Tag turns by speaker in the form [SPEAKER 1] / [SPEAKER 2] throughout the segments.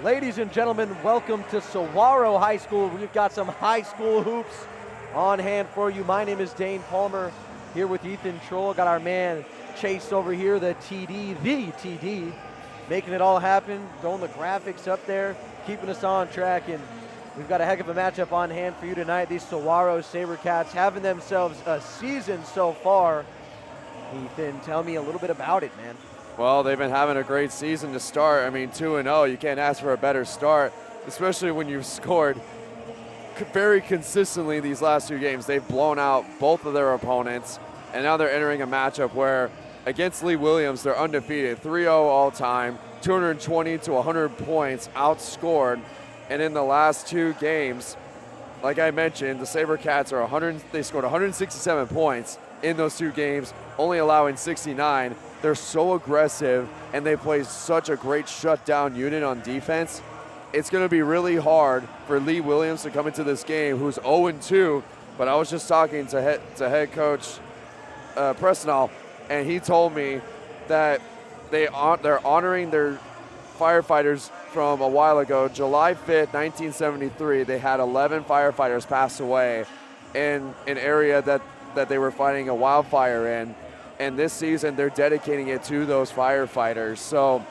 [SPEAKER 1] Ladies and gentlemen, welcome to Saguaro High School. We've got some high school hoops on hand for you. My name is Dane Palmer, here with Ethan Troll. Got our man Chase over here, the TD, making it all happen, throwing the graphics up there, keeping us on track, and we've got a heck of a matchup on hand for you tonight. These Saguaro SaberCats having themselves a season so far. Ethan, tell me a little bit about it, man.
[SPEAKER 2] Well, they've been having a great season to start. I mean, 2-0, you can't ask for a better start, especially when you've scored very consistently these last two games. They've blown out both of their opponents, and now they're entering a matchup where against Lee Williams, they're undefeated, 3-0 all time, 220 to 100 points outscored. And in the last two games, like I mentioned, the SaberCats they scored 167 points in those two games, only allowing 69. They're so aggressive, and they play such a great shutdown unit on defense. It's going to be really hard for Lee Williams to come into this game, who's 0-2. But I was just talking to head coach Presnell, and he told me that they're honoring their firefighters from a while ago. July 5th, 1973, they had 11 firefighters pass away in an area that they were fighting a wildfire in. And this season, they're dedicating it to those firefighters. So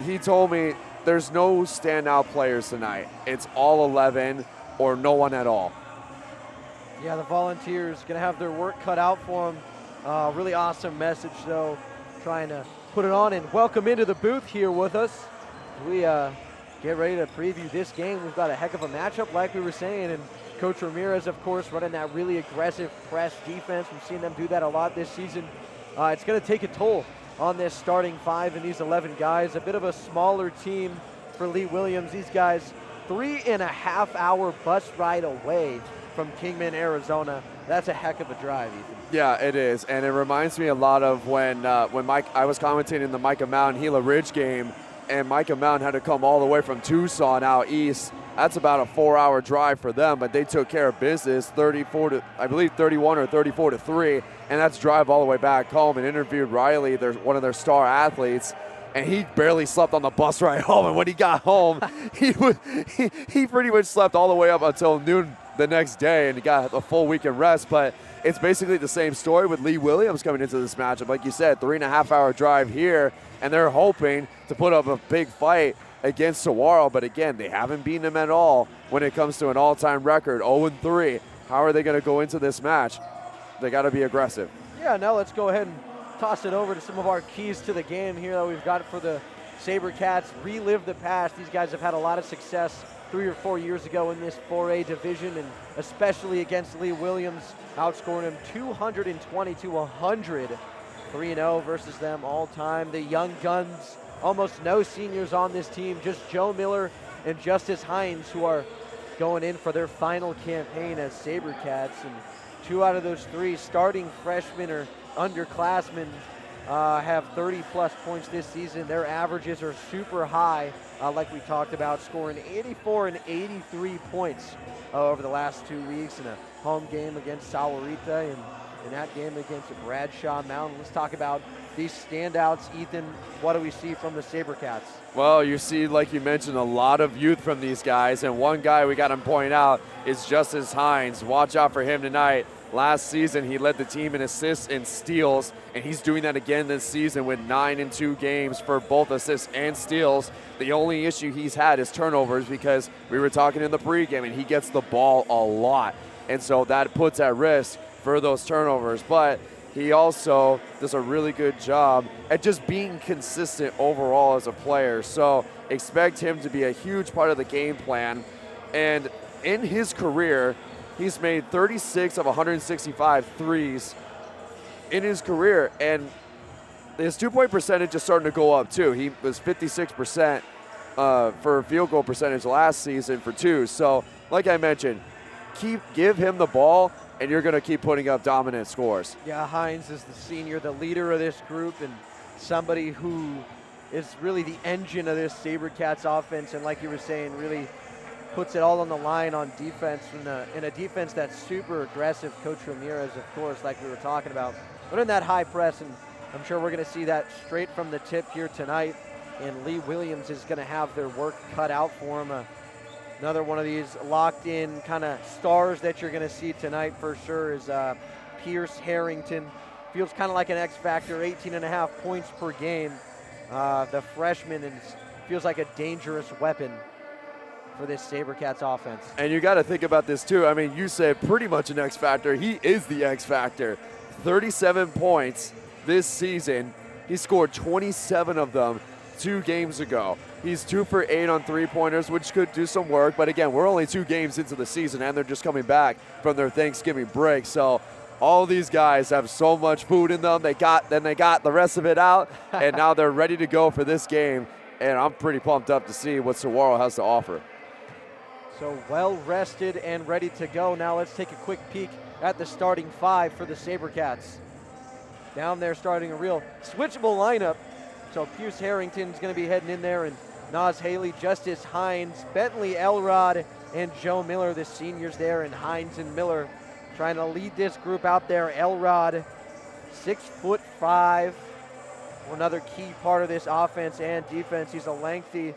[SPEAKER 2] he told me there's no standout players tonight. It's all 11 or no one at all.
[SPEAKER 1] Yeah, the Volunteers going to have their work cut out for them. Really awesome message, though, trying to put it on and welcome into the booth here with us. We get ready to preview this game. We've got a heck of a matchup, like we were saying, and Coach Ramirez, of course, running that really aggressive press defense. We've seen them do that a lot this season. It's going to take a toll on this starting five and these 11 guys. A bit of a smaller team for Lee Williams. These guys, 3.5-hour bus ride away from Kingman, Arizona. That's a heck of a drive, Ethan.
[SPEAKER 2] Yeah, it is, and it reminds me a lot of when I was commentating the Micah Mountain Gila Ridge game, and Micah Mountain had to come all the way from Tucson out east. That's about a 4-hour drive for them, but they took care of business 31 or 34 to 3, and that's drive all the way back home. And interviewed Riley, one of their star athletes, and he barely slept on the bus ride home. And when he got home, he pretty much slept all the way up until noon the next day, and he got a full weekend rest. But it's basically the same story with Lee Williams coming into this matchup. Like you said, 3.5-hour drive here, and they're hoping to put up a big fight against Saguaro, but again, they haven't beaten them at all when it comes to an all-time record, 0-3. How are they going to go into this match? They got to be aggressive.
[SPEAKER 1] Yeah, now let's go ahead and toss it over to some of our keys to the game here that we've got for the SaberCats. Relive the past. These guys have had a lot of success 3 or 4 years ago in this 4A division, and especially against Lee Williams, outscoring him 220 to 100. 3-0 versus them all time. The young guns, almost no seniors on this team, just Joe Miller and Justice Hines, who are going in for their final campaign as SaberCats. And 2 out of those 3 starting freshmen or underclassmen have 30-plus points this season. Their averages are super high, like we talked about, scoring 84 and 83 points over the last 2 weeks in a home game against Sahuarita and in that game against Bradshaw Mountain. Let's talk about these standouts. Ethan, what do we see from the SaberCats?
[SPEAKER 2] Well, you see, like you mentioned, a lot of youth from these guys, and one guy we got to point out is Justice Hines. Watch out for him tonight. Last season, he led the team in assists and steals, and he's doing that again this season with 9 in 2 games for both assists and steals. The only issue he's had is turnovers, because we were talking in the pregame, and he gets the ball a lot, and so that puts at risk for those turnovers. But he also does a really good job at just being consistent overall as a player. So expect him to be a huge part of the game plan. And in his career, he's made 36 of 165 threes in his career. And his two-point percentage is starting to go up too. He was 56% for field goal percentage last season for 2. So like I mentioned, give him the ball, and you're going to keep putting up dominant scores.
[SPEAKER 1] Yeah, Hines is the senior, the leader of this group, and somebody who is really the engine of this SaberCats offense, and like you were saying, really puts it all on the line on defense, in a defense that's super aggressive. Coach Ramirez, of course, like we were talking about, but in that high press, and I'm sure we're going to see that straight from the tip here tonight. and Lee Williams is going to have their work cut out for him. Another one of these locked-in kind of stars that you're going to see tonight for sure is Pierce Harrington. Feels kind of like an X factor, 18.5 points per game. The freshman, and feels like a dangerous weapon for this SaberCats offense.
[SPEAKER 2] And you got to think about this too. I mean, you said pretty much an X factor. He is the X factor. 37 points this season. He scored 27 of them 2 games ago. He's 2 for 8 on three-pointers, which could do some work. But again, we're only 2 games into the season, and they're just coming back from their Thanksgiving break. So all these guys have so much food in them. They got the rest of it out, and now they're ready to go for this game. And I'm pretty pumped up to see what Saguaro has to offer.
[SPEAKER 1] So well rested and ready to go. Now let's take a quick peek at the starting 5 for the SaberCats. Down there starting a real switchable lineup. So Pierce Harrington's going to be heading in there, and Nas Haley, Justice Hines, Bentley Elrod, and Joe Miller, the seniors there, and Hines and Miller trying to lead this group out there. Elrod, 6'5", another key part of this offense and defense. He's a lengthy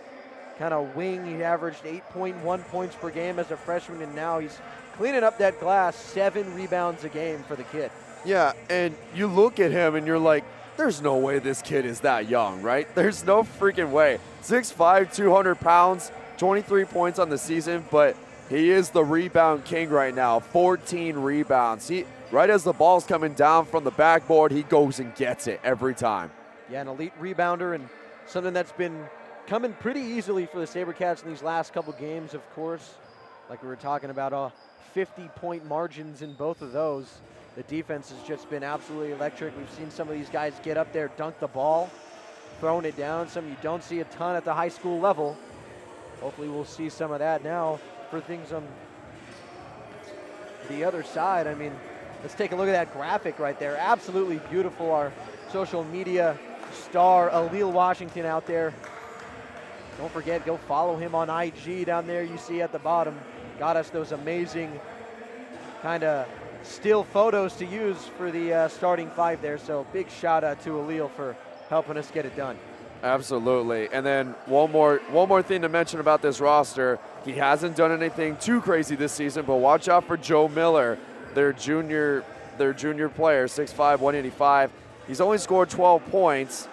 [SPEAKER 1] kind of wing. He averaged 8.1 points per game as a freshman, and now he's cleaning up that glass. 7 rebounds a game for the kid.
[SPEAKER 2] Yeah, and you look at him and you're like, there's no way this kid is that young, right? There's no freaking way. 6'5", 200 pounds, 23 points on the season, but he is the rebound king right now. 14 rebounds. Right as the ball's coming down from the backboard, he goes and gets it every time.
[SPEAKER 1] Yeah, an elite rebounder, and something that's been coming pretty easily for the SaberCats in these last couple games, of course. Like we were talking about, 50-point margins in both of those. The defense has just been absolutely electric. We've seen some of these guys get up there, dunk the ball, throwing it down. Some you don't see a ton at the high school level. Hopefully we'll see some of that now for things on the other side. I mean, let's take a look at that graphic right there. Absolutely beautiful. Our social media star, Aleel Washington, out there. Don't forget, go follow him on IG down there. You see at the bottom, got us those amazing kind of still photos to use for the starting 5 there. So big shout out to Aleel for helping us get it done.
[SPEAKER 2] Absolutely. And then one more thing to mention about this roster. He hasn't done anything too crazy this season, but watch out for Joe Miller, their junior player, 6'5", 185. He's only scored 12 points,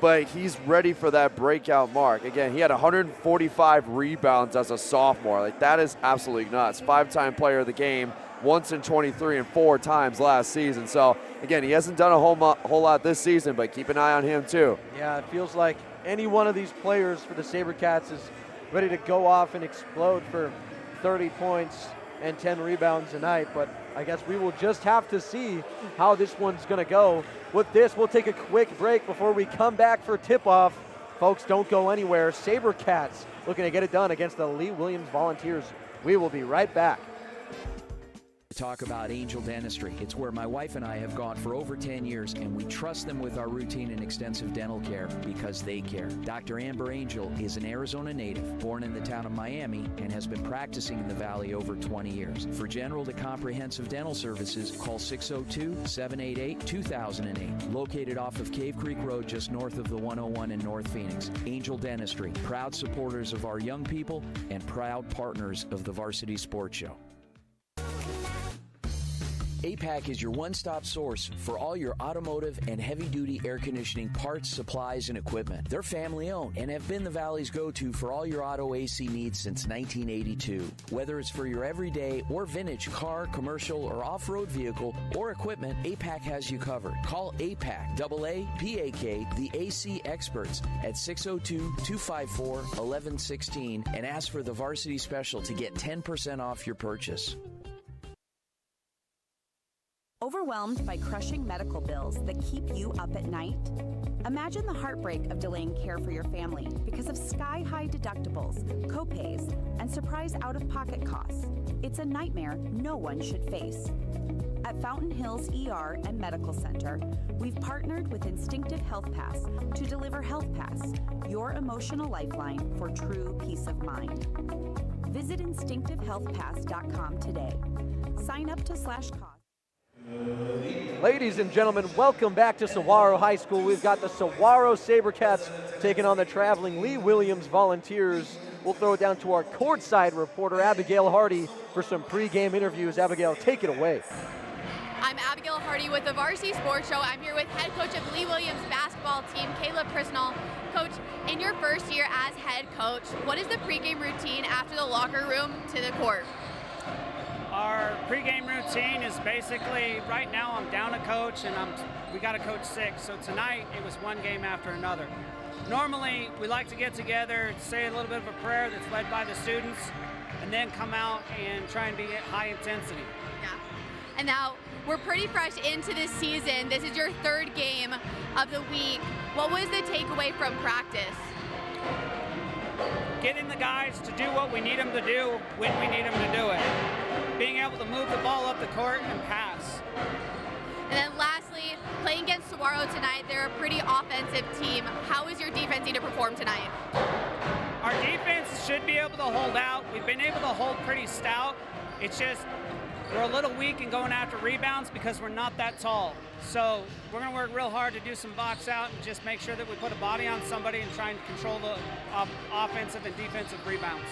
[SPEAKER 2] but he's ready for that breakout mark. Again, he had 145 rebounds as a sophomore. Like, that is absolutely nuts. 5-time player of the game, once in 23 and 4 times last season. So again, he hasn't done a whole lot this season, but keep an eye on him too.
[SPEAKER 1] Yeah, it feels like any one of these players for the SaberCats is ready to go off and explode for 30 points and 10 rebounds a night, but I guess we will just have to see how this one's gonna go. With this, we'll take a quick break before we come back for tip-off. Folks, don't go anywhere. SaberCats looking to get it done against the Lee Williams Volunteers. We will be right back.
[SPEAKER 3] Talk about Angel Dentistry. It's where my wife and I have gone for over 10 years, and we trust them with our routine and extensive dental care because they care. Dr. Amber Angel is an Arizona native, born in the town of Miami, and has been practicing in the Valley over 20 years. For general to comprehensive dental services, call 602-788-2008. Located off of Cave Creek Road, just north of the 101 in North Phoenix. Angel Dentistry, proud supporters of our young people and proud partners of the Varsity Sports Show. APAC is your one-stop source for all your automotive and heavy-duty air conditioning parts, supplies, and equipment. They're family-owned and have been the Valley's go-to for all your auto AC needs since 1982. Whether it's for your everyday or vintage car, commercial, or off-road vehicle or equipment, APAC has you covered. Call APAC, AA-PAK, the AC experts at 602-254-1116 and ask for the Varsity Special to get 10% off your purchase.
[SPEAKER 4] Overwhelmed by crushing medical bills that keep you up at night? Imagine the heartbreak of delaying care for your family because of sky-high deductibles, copays, and surprise out-of-pocket costs. It's a nightmare no one should face. At Fountain Hills ER and Medical Center, we've partnered with Instinctive Health Pass to deliver Health Pass, your emotional lifeline for true peace of mind. Visit instinctivehealthpass.com today. Sign up to /cost.
[SPEAKER 1] Ladies and gentlemen, welcome back to Saguaro High School. We've got the Saguaro SaberCats taking on the traveling Lee Williams Volunteers. We'll throw it down to our courtside reporter, Abigail Hardy, for some pregame interviews. Abigail, take it away.
[SPEAKER 5] I'm Abigail Hardy with the Varsity Sports Show. I'm here with head coach of Lee Williams basketball team, Caleb Prisnall. Coach, in your first year as head coach, what is the pregame routine after the locker room to the court?
[SPEAKER 6] Our pregame routine is basically, right now I'm down a coach and we got a coach sick, so tonight it was one game after another. Normally we like to get together, say a little bit of a prayer that's led by the students, and then come out and try and be at high intensity.
[SPEAKER 5] Yeah. And now we're pretty fresh into this season. This is your third game of the week. What was the takeaway from practice?
[SPEAKER 6] Getting the guys to do what we need them to do when we need them to do it. Being able to move the ball up the court and pass.
[SPEAKER 5] And then lastly, playing against Saguaro tonight, they're a pretty offensive team. How is your defense need to perform tonight?
[SPEAKER 6] Our defense should be able to hold out. We've been able to hold pretty stout. It's just we're a little weak in going after rebounds because we're not that tall. So we're going to work real hard to do some box out and just make sure that we put a body on somebody and try and control the offensive and defensive rebounds.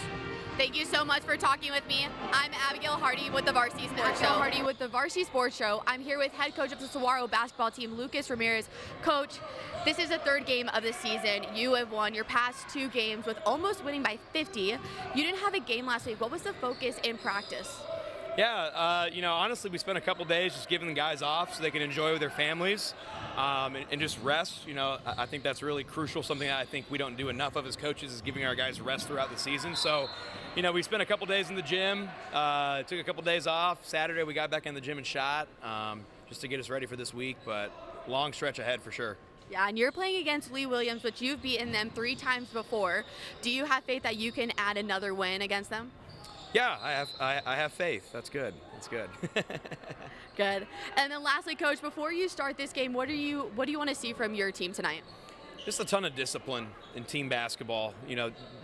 [SPEAKER 5] Thank you so much for talking with me. I'm Abigail Hardy with the Varsity Sports Show. Hardy with the Varsity Sports Show. I'm here with head coach of the Saguaro basketball team, Lucas Ramirez. Coach, this is the third game of the season. You have won your past two games with almost winning by 50. You didn't have a game last week. What was the focus in practice?
[SPEAKER 7] Yeah, honestly, we spent a couple days just giving the guys off so they can enjoy with their families and just rest. I think that's really crucial. Something that I think we don't do enough of as coaches is giving our guys rest throughout the season. So, we spent a couple days in the gym, took a couple days off. Saturday, we got back in the gym and shot just to get us ready for this week, but long stretch ahead for sure.
[SPEAKER 5] Yeah, and you're playing against Lee Williams, which you've beaten them 3 times before. Do you have faith that you can add another win against them?
[SPEAKER 7] Yeah, I have faith. That's good. That's good.
[SPEAKER 5] Good. And then lastly, Coach, before you start this game, what do you want to see from your team tonight?
[SPEAKER 7] Just a ton of discipline in team basketball.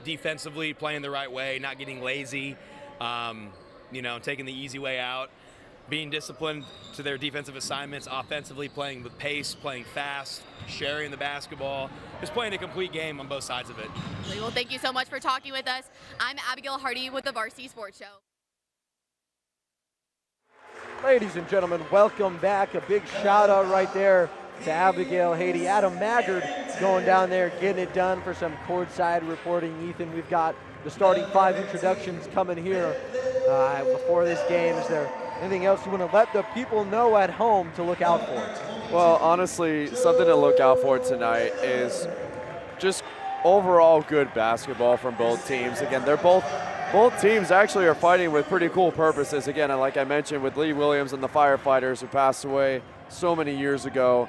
[SPEAKER 7] Defensively playing the right way, not getting lazy, taking the easy way out, being disciplined to their defensive assignments, offensively playing with pace, playing fast, sharing the basketball, just playing a complete game on both sides of it.
[SPEAKER 5] Well, thank you so much for talking with us. I'm Abigail Hardy with the Varsity Sports Show.
[SPEAKER 1] Ladies and gentlemen, welcome back. A big shout out right there to Abigail Hardy. Adam Maggard going down there, getting it done for some courtside reporting. Ethan, we've got the starting 5 introductions coming here before this game. Is there anything else you want to let the people know at home to look out for?
[SPEAKER 2] Well, honestly, something to look out for tonight is just overall good basketball from both teams. Again, both teams actually are fighting with pretty cool purposes. Again, like I mentioned, with Lee Williams and the Firefighters who passed away so many years ago.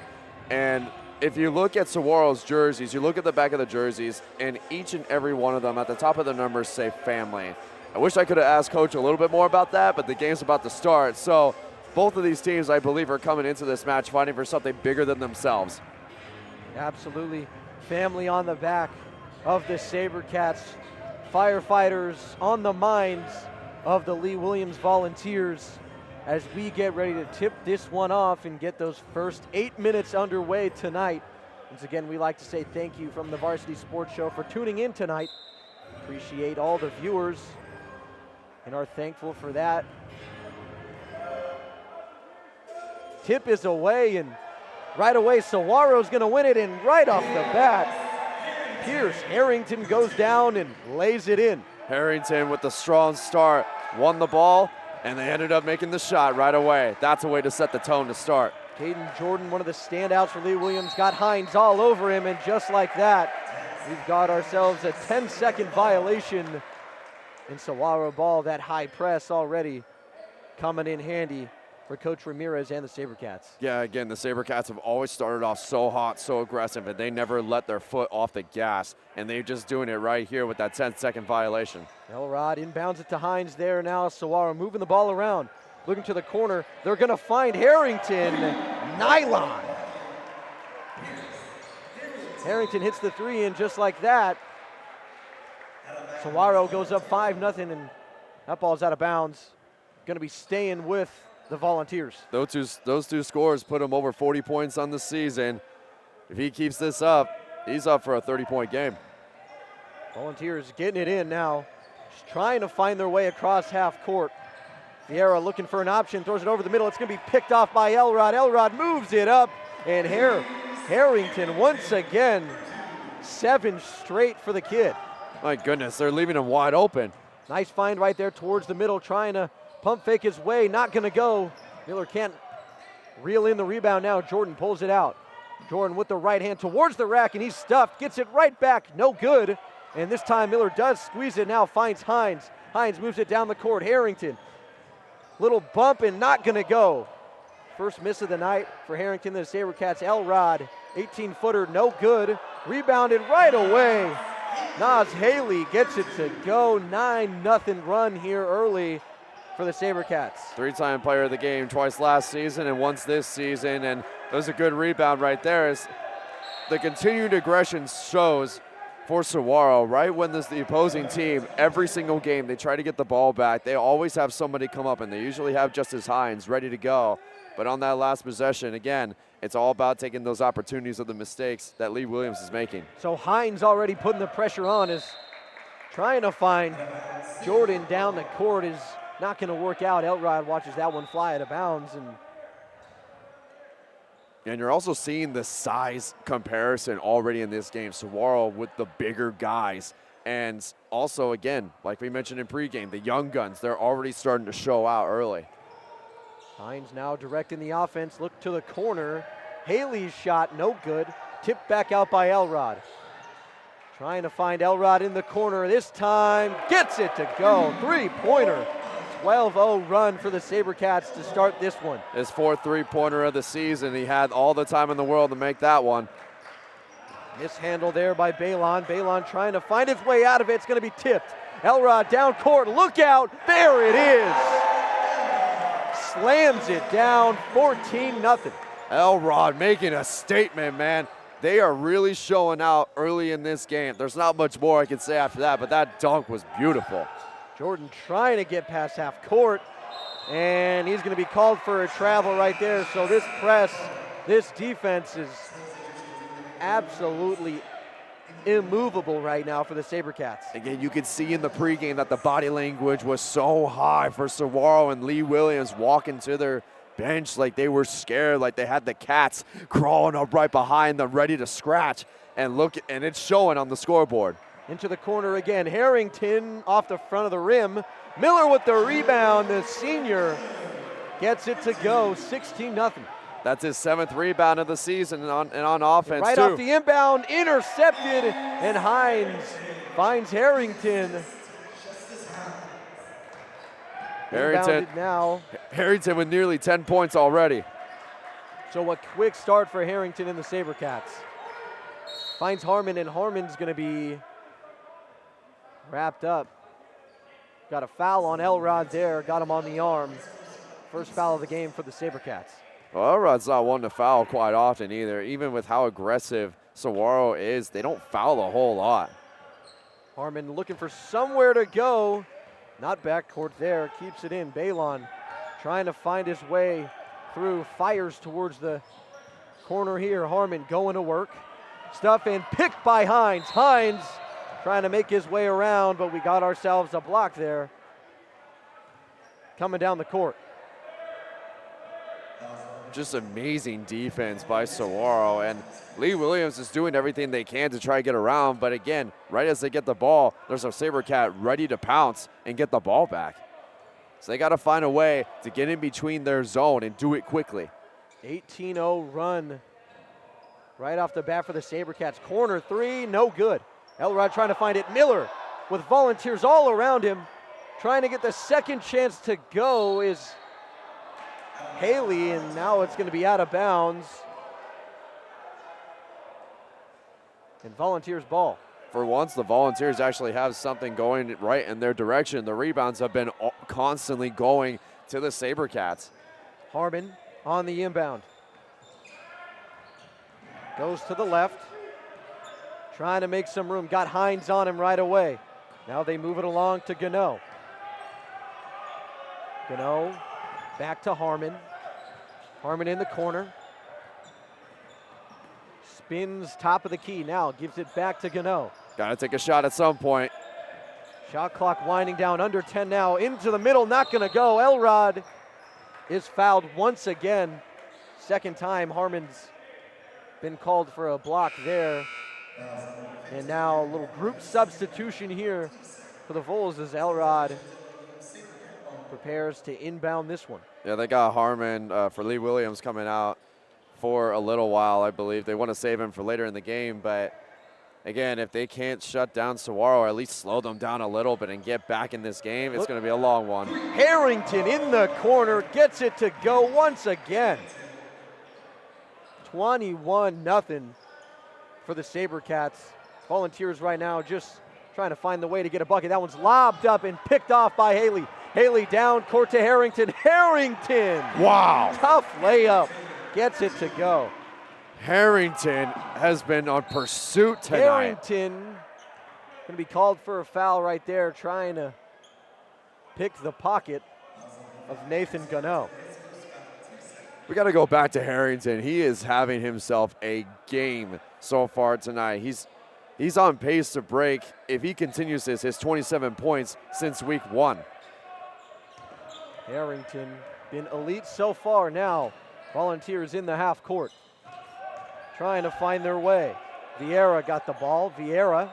[SPEAKER 2] And if you look at Saguaro's jerseys, you look at the back of the jerseys, and each and every one of them at the top of the numbers say family. I wish I could have asked Coach a little bit more about that, but the game's about to start. So both of these teams, I believe, are coming into this match fighting for something bigger than themselves.
[SPEAKER 1] Absolutely. Family on the back of the SaberCats. Firefighters on the minds of the Lee Williams Volunteers as we get ready to tip this one off and get those first 8 minutes underway tonight. Once again, we like to say thank you from the Varsity Sports Show for tuning in tonight. Appreciate all the viewers and are thankful for that. Tip is away, and right away Saguaro's going to win it, and right off the bat, Pierce Harrington goes down and lays it in.
[SPEAKER 2] Harrington with the strong start won the ball, and they ended up making the shot right away. That's a way to set the tone to start.
[SPEAKER 1] Caden Jordan, one of the standouts for Lee Williams, got Hines all over him, and just like that, we've got ourselves a 10-second violation in Saguaro ball. That high press already coming in handy for Coach Ramirez and the SaberCats. Yeah, again, the SaberCats have always started off so hot, so aggressive, and they never let their foot off the gas, and they're just doing it right here with that 10-second violation. Elrod inbounds it to Hines there now. Saguaro moving the ball around, looking to the corner. They're going to find Harrington. Nylon. Harrington hits the 3 in just like that. Saguaro goes up 5-0, and that ball's out of bounds. Going to be staying with the Volunteers.
[SPEAKER 2] Those two scores put him over 40 points on the season. If he keeps this up, he's up for a 30-point game.
[SPEAKER 1] Volunteers getting it in now. Just trying to find their way across half court. Vieira looking for an option, throws it over the middle. It's going to be picked off by Elrod. Elrod moves it up, and Harrington once again, 7 straight for the kid.
[SPEAKER 2] My goodness, they're leaving him wide open.
[SPEAKER 1] Nice find right there towards the middle, trying to pump fake his way, not going to go. Miller can't reel in the rebound now. Jordan pulls it out. Jordan with the right hand towards the rack, and he's stuffed, gets it right back, no good. And this time Miller does squeeze it now, finds Hines. Hines moves it down the court. Harrington, little bump and not going to go. First miss of the night for Harrington, the SaberCats. Elrod, 18-footer, no good. Rebounded right away. Nas Haley gets it to go. 9-0 run here early for the SaberCats.
[SPEAKER 2] 3-time player of the game twice last season and once this season, and that was a good rebound right there. As the continued aggression shows for Saguaro, right when the opposing team, every single game, they try to get the ball back. They always have somebody come up, and they usually have Justice Hines ready to go. But on that last possession, again, it's all about taking those opportunities of the mistakes that Lee Williams is making.
[SPEAKER 1] So Hines already putting the pressure on, is trying to find Jordan down the court, is not going to work out. Elrod watches that one fly out of bounds.
[SPEAKER 2] And you're also seeing the size comparison already in this game. Saguaro with the bigger guys. And also, again, like we mentioned in pregame, the young guns, they're already starting to show out early.
[SPEAKER 1] Hines now directing the offense. Look to the corner. Haley's shot, no good. Tipped back out by Elrod. Trying to find Elrod in the corner. This time, gets it to go. Three-pointer. 12-0 run for the SaberCats to start this one.
[SPEAKER 2] His 4th three-pointer of the season. He had all the time in the world to make that one.
[SPEAKER 1] Mishandle there by Balon. Balon trying to find his way out of it. It's going to be tipped. Elrod down court. Look out. There it is. Slams it down. 14-0.
[SPEAKER 2] Elrod making a statement, man. They are really showing out early in this game. There's not much more I can say after that, but that dunk was beautiful.
[SPEAKER 1] Jordan trying to get past half court, and he's going to be called for a travel right there. So this press, this defense is absolutely immovable right now for the SaberCats.
[SPEAKER 2] Again, you could see in the pregame that the body language was so high for Saguaro, and Lee Williams walking to their bench like they were scared, like they had the cats crawling up right behind them ready to scratch. And look, and it's showing on the scoreboard.
[SPEAKER 1] Into the corner again. Harrington off the front of the rim. Miller with the rebound. The senior gets it to go. 16-0.
[SPEAKER 2] That's his 7th rebound of the season and on offense,
[SPEAKER 1] right
[SPEAKER 2] too.
[SPEAKER 1] off the inbound, intercepted, and Hines finds Harrington. Harrington
[SPEAKER 2] with nearly 10 points already.
[SPEAKER 1] So a quick start for Harrington and the SaberCats. Finds Harmon, and Harmon's going to be wrapped up. Got a foul on Elrod there, got him on the arm. First foul of the game for the SaberCats.
[SPEAKER 2] Well, Elrod's not one to foul quite often either. Even with how aggressive Saguaro is, they don't foul a whole lot.
[SPEAKER 1] Harmon looking for somewhere to go. Not backcourt there, keeps it in. Balon trying to find his way through, fires towards the corner here. Harmon going to work. Stuff and picked by Hines. Hines trying to make his way around, but we got ourselves a block there. Coming down the court.
[SPEAKER 2] Just amazing defense by Saguaro, and Lee Williams is doing everything they can to try to get around, but again, right as they get the ball, there's a SaberCat ready to pounce and get the ball back. So they got to find a way to get in between their zone and do it quickly.
[SPEAKER 1] 18-0 run right off the bat for the SaberCats. Corner three, no good. Elrod trying to find it. Miller with Volunteers all around him, trying to get the second chance to go is Haley, and now it's going to be out of bounds. And Volunteers ball.
[SPEAKER 2] For once, the Volunteers actually have something going right in their direction. The rebounds have been constantly going to the SaberCats.
[SPEAKER 1] Harmon on the inbound. Goes to the left. Trying to make some room. Got Hines on him right away. Now they move it along to Gano. Gano Back to Harmon. Harmon in the corner. Spins top of the key now, gives it back to Gano.
[SPEAKER 2] Got to take a shot at some point.
[SPEAKER 1] Shot clock winding down, under 10 now, into the middle, not gonna go. Elrod is fouled once again. Second time Harmon's been called for a block there. And now a little group substitution here for the Vols as Elrod prepares to inbound this one.
[SPEAKER 2] Yeah, they got Harmon for Lee Williams coming out for a little while, I believe. They want to save him for later in the game, but again, if they can't shut down Saguaro or at least slow them down a little bit and get back in this game, it's going to be a long one.
[SPEAKER 1] Harrington in the corner gets it to go once again. 21-0 for the SaberCats. Volunteers right now just trying to find the way to get a bucket. That one's lobbed up and picked off by Haley. Haley down court to Harrington. Harrington!
[SPEAKER 2] Wow!
[SPEAKER 1] Tough layup. Gets it to go.
[SPEAKER 2] Harrington has been on pursuit tonight.
[SPEAKER 1] Harrington going to be called for a foul right there, trying to pick the pocket of Nathan Gano.
[SPEAKER 2] We got to go back to Harrington. He is having himself a game so far tonight. He's on pace to break, if he continues this, his 27 points since week 1.
[SPEAKER 1] Harrington been elite so far now. Volunteers in the half court, trying to find their way. Vieira got the ball. Vieira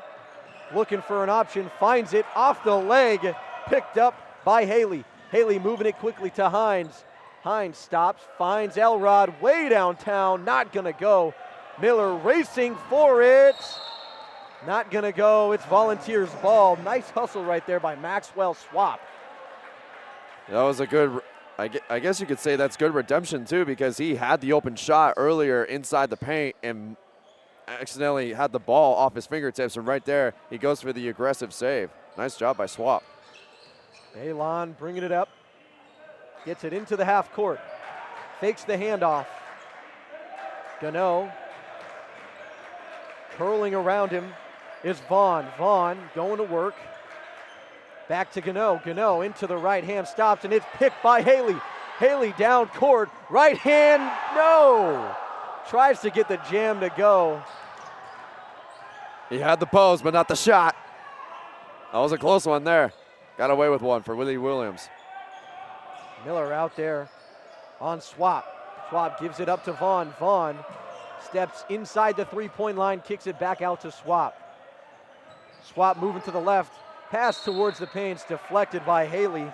[SPEAKER 1] looking for an option, finds it off the leg, picked up by Haley. Haley moving it quickly to Hines. Hines stops, finds Elrod way downtown, not gonna go. Miller racing for it, not gonna go. It's Volunteers ball. Nice hustle right there by Maxwell Swap.
[SPEAKER 2] That was a good, I guess you could say that's good redemption too, because he had the open shot earlier inside the paint and accidentally had the ball off his fingertips, and right there he goes for the aggressive save. Nice job by Swap.
[SPEAKER 1] Elon bringing it up, gets it into the half court, fakes the handoff. Gano curling around him is Vaughn. Vaughn going to work. Back to Gano. Gano into the right hand, stops, and it's picked by Haley. Haley down court, right hand, no! Tries to get the jam to go.
[SPEAKER 2] He had the pose, but not the shot. That was a close one there. Got away with one for Willie Williams.
[SPEAKER 1] Miller out there on Swap. Swap gives it up to Vaughn. Vaughn steps inside the three-point line, kicks it back out to Swap. Swap moving to the left. Pass towards the paint, deflected by Haley.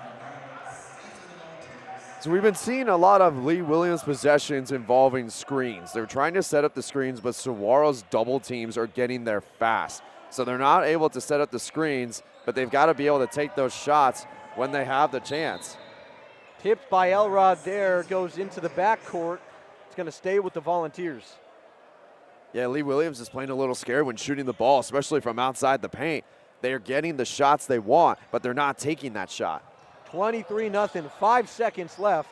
[SPEAKER 2] So we've been seeing a lot of Lee Williams possessions involving screens. They're trying to set up the screens, but Saguaro's double teams are getting there fast. So they're not able to set up the screens, but they've got to be able to take those shots when they have the chance.
[SPEAKER 1] Tipped by Elrod there, goes into the backcourt. It's going to stay with the Volunteers.
[SPEAKER 2] Yeah, Lee Williams is playing a little scared when shooting the ball, especially from outside the paint. They are getting the shots they want, but they're not taking that shot.
[SPEAKER 1] 23-0, 5 seconds left.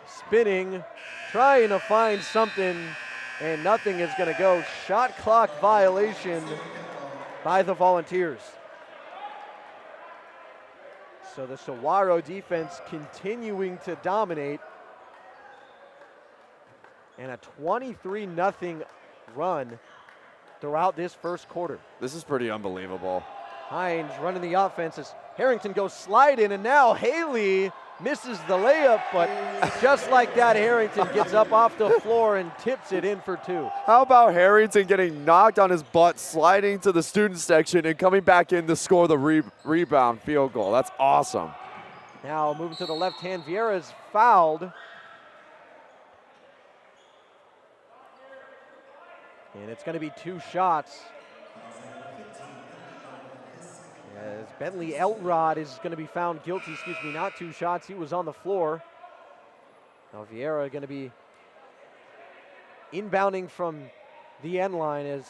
[SPEAKER 1] Spinning, trying to find something, and nothing is going to go. Shot clock violation by the Volunteers. So the Saguaro defense continuing to dominate. And a 23-0 run throughout this first quarter.
[SPEAKER 2] This is pretty unbelievable.
[SPEAKER 1] Hines running the offense as Harrington goes sliding, and now Haley misses the layup, but just like that, Harrington gets up off the floor and tips it in for 2.
[SPEAKER 2] How about Harrington getting knocked on his butt, sliding to the student section, and coming back in to score the rebound field goal? That's awesome.
[SPEAKER 1] Now moving to the left hand, Vieira is fouled. And it's going to be 2 shots. As Bentley Elrod is going to be found guilty, not 2 shots. He was on the floor. Now Vieira going to be inbounding from the end line as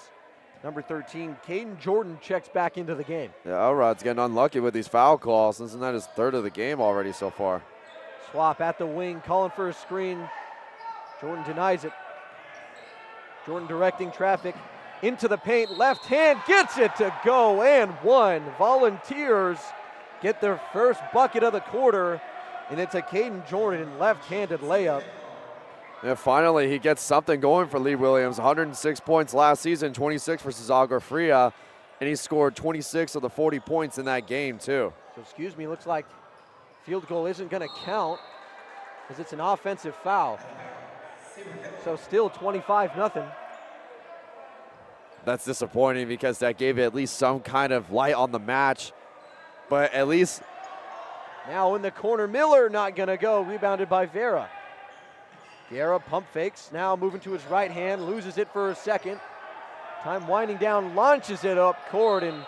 [SPEAKER 1] number 13, Caden Jordan, checks back into the game.
[SPEAKER 2] Yeah, Elrod's getting unlucky with these foul calls. Isn't that his 3rd of the game already so far?
[SPEAKER 1] Swap at the wing, calling for a screen. Jordan denies it. Jordan directing traffic into the paint, left hand, gets it to go, and 1. Volunteers get their first bucket of the quarter and it's a Caden Jordan left-handed layup.
[SPEAKER 2] And finally, he gets something going for Lee Williams. 106 points last season, 26 versus Agua Fria, and he scored 26 of the 40 points in that game, too.
[SPEAKER 1] So, excuse me, looks like field goal isn't going to count because it's an offensive foul. So still 25-0.
[SPEAKER 2] That's disappointing because that gave it at least some kind of light on the match. But at least...
[SPEAKER 1] Now in the corner, Miller not going to go. Rebounded by Vera. Vera pump fakes, now moving to his right hand, loses it for a second. Time winding down, launches it up court, and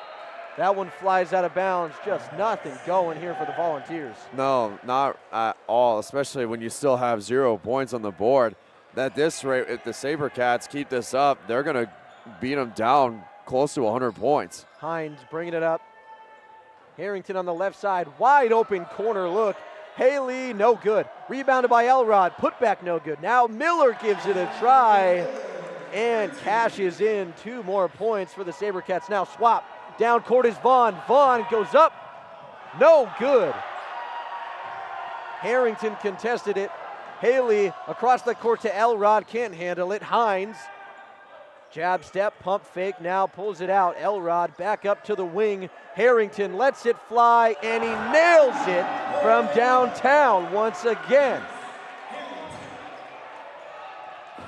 [SPEAKER 1] that one flies out of bounds. Just nothing going here for the Volunteers.
[SPEAKER 2] No, not at all, especially when you still have 0 points on the board. At this rate, if the SaberCats keep this up, they're going to beat them down close to 100 points.
[SPEAKER 1] Hines bringing it up. Harrington on the left side, wide open corner look. Haley, no good. Rebounded by Elrod, put back no good. Now Miller gives it a try and cashes in 2 more points for the SaberCats. Now swap, down court is Vaughn. Vaughn goes up, no good. Harrington contested it. Haley across the court to Elrod, can't handle it. Hines, jab step, pump fake, now pulls it out. Elrod back up to the wing. Harrington lets it fly, and he nails it from downtown once again.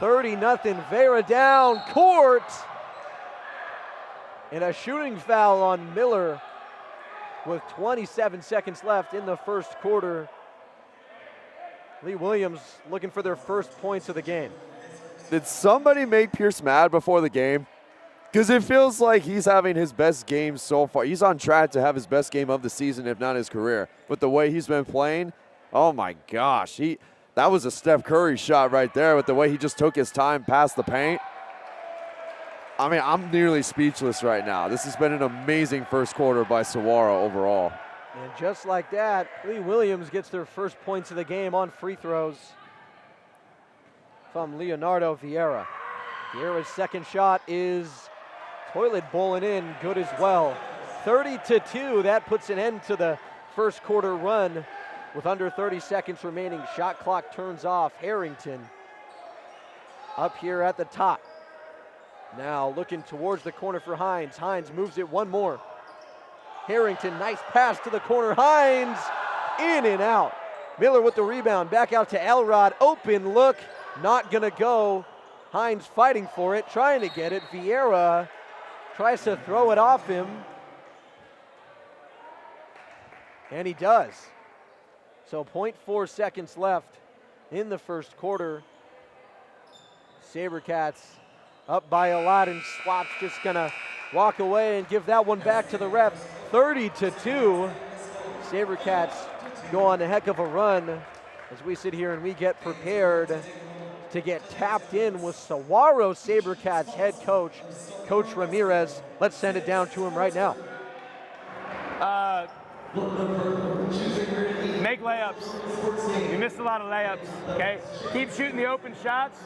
[SPEAKER 1] 30-0, Vera down court. And a shooting foul on Miller with 27 seconds left in the first quarter. Lee Williams looking for their first points of the game.
[SPEAKER 2] Did somebody make Pierce mad before the game? Because it feels like he's having his best game so far. He's on track to have his best game of the season, if not his career. But the way he's been playing, oh my gosh. That was a Steph Curry shot right there with the way he just took his time past the paint. I mean, I'm nearly speechless right now. This has been an amazing first quarter by Saguaro overall.
[SPEAKER 1] And just like that, Lee Williams gets their first points of the game on free throws from Leonardo Vieira. Vieira's second shot is toilet bowling in, good as well. 30-2, that puts an end to the first quarter run with under 30 seconds remaining. Shot clock turns off. Harrington up here at the top. Now looking towards the corner for Hines. Hines moves it one more. Harrington, nice pass to the corner. Hines, in and out. Miller with the rebound, back out to Elrod. Open look, not gonna go. Hines fighting for it, trying to get it. Vieira tries to throw it off him. And he does. So 0.4 seconds left in the first quarter. SaberCats up by a lot, and Swap's just gonna walk away and give that one back to the ref. 30-2. SaberCats go on a heck of a run as we sit here and we get prepared to get tapped in with Saguaro SaberCats head coach, Coach Ramirez. Let's send it down to him right now.
[SPEAKER 8] Make layups. You missed a lot of layups, okay? Keep shooting the open shots.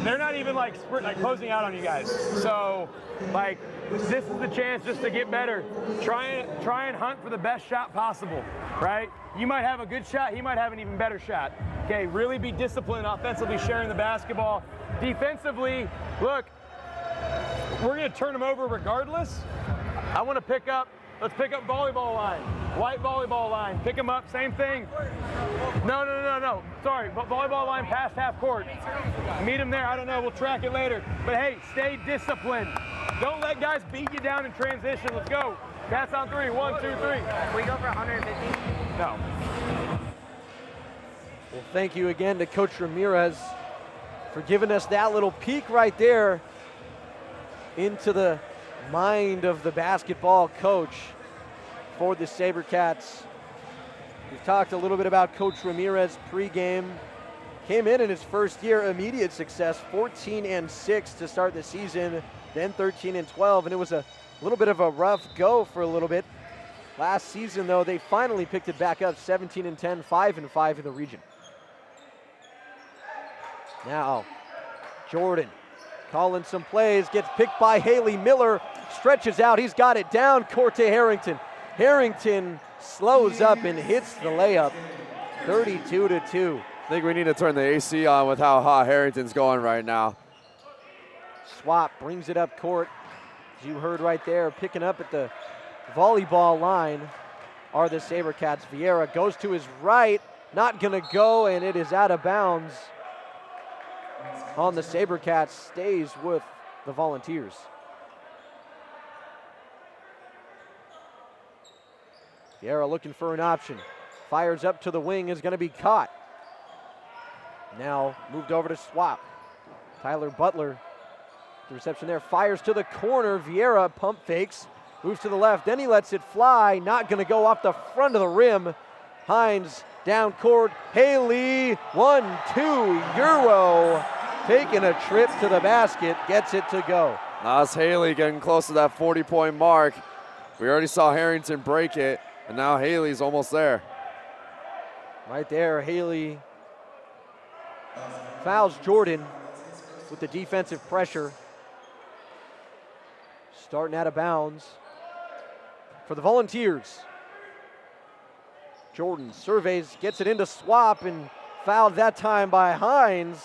[SPEAKER 8] They're not even like closing out on you guys. So, like, this is the chance just to get better. Try and hunt for the best shot possible, right? You might have a good shot, he might have an even better shot. Okay, really be disciplined offensively, sharing the basketball. Defensively, look, we're gonna turn them over regardless. I wanna let's pick up volleyball line, white volleyball line, pick them up, same thing. No, sorry, volleyball line past half court. Meet them there, I don't know, we'll track it later. But hey, stay disciplined. Don't let guys beat you down in transition, let's go. Cats on 3, 1, 2, 3.
[SPEAKER 9] Can we go for 150?
[SPEAKER 8] No.
[SPEAKER 1] Well, thank you again to Coach Ramirez for giving us that little peek right there into the mind of the basketball coach for the SaberCats. We've talked a little bit about Coach Ramirez pregame. Came in his first year, immediate success, 14-6 to start the season, then 13-12, and it was a little bit of a rough go for a little bit. Last season, though, they finally picked it back up, 17-10, 5-5 in the region. Now, Jordan calling some plays, gets picked by Haley. Miller stretches out, he's got it down court to Harrington. Harrington slows up and hits the layup. 32-2.
[SPEAKER 2] I think we need to turn the AC on with how hot Harrington's going right now.
[SPEAKER 1] Swap brings it up court. As you heard right there, picking up at the volleyball line are the SaberCats. Vieira goes to his right, not gonna go, and it is out of bounds on the SaberCats. Stays with the Volunteers. Vieira looking for an option. Fires up to the wing, is gonna be caught. Now moved over to Swap. Tyler Butler, the reception there, fires to the corner. Vieira pump fakes, moves to the left, then he lets it fly. Not gonna go off the front of the rim. Hines down court. Haley, 1-2, Euro, taking a trip to the basket, gets it to go.
[SPEAKER 2] Nas Haley getting close to that 40-point mark. We already saw Harrington break it, and now Haley's almost there.
[SPEAKER 1] Right there, Haley fouls Jordan with the defensive pressure. Starting out of bounds for the Volunteers. Jordan surveys, gets it into Swap, and fouled that time by Hines.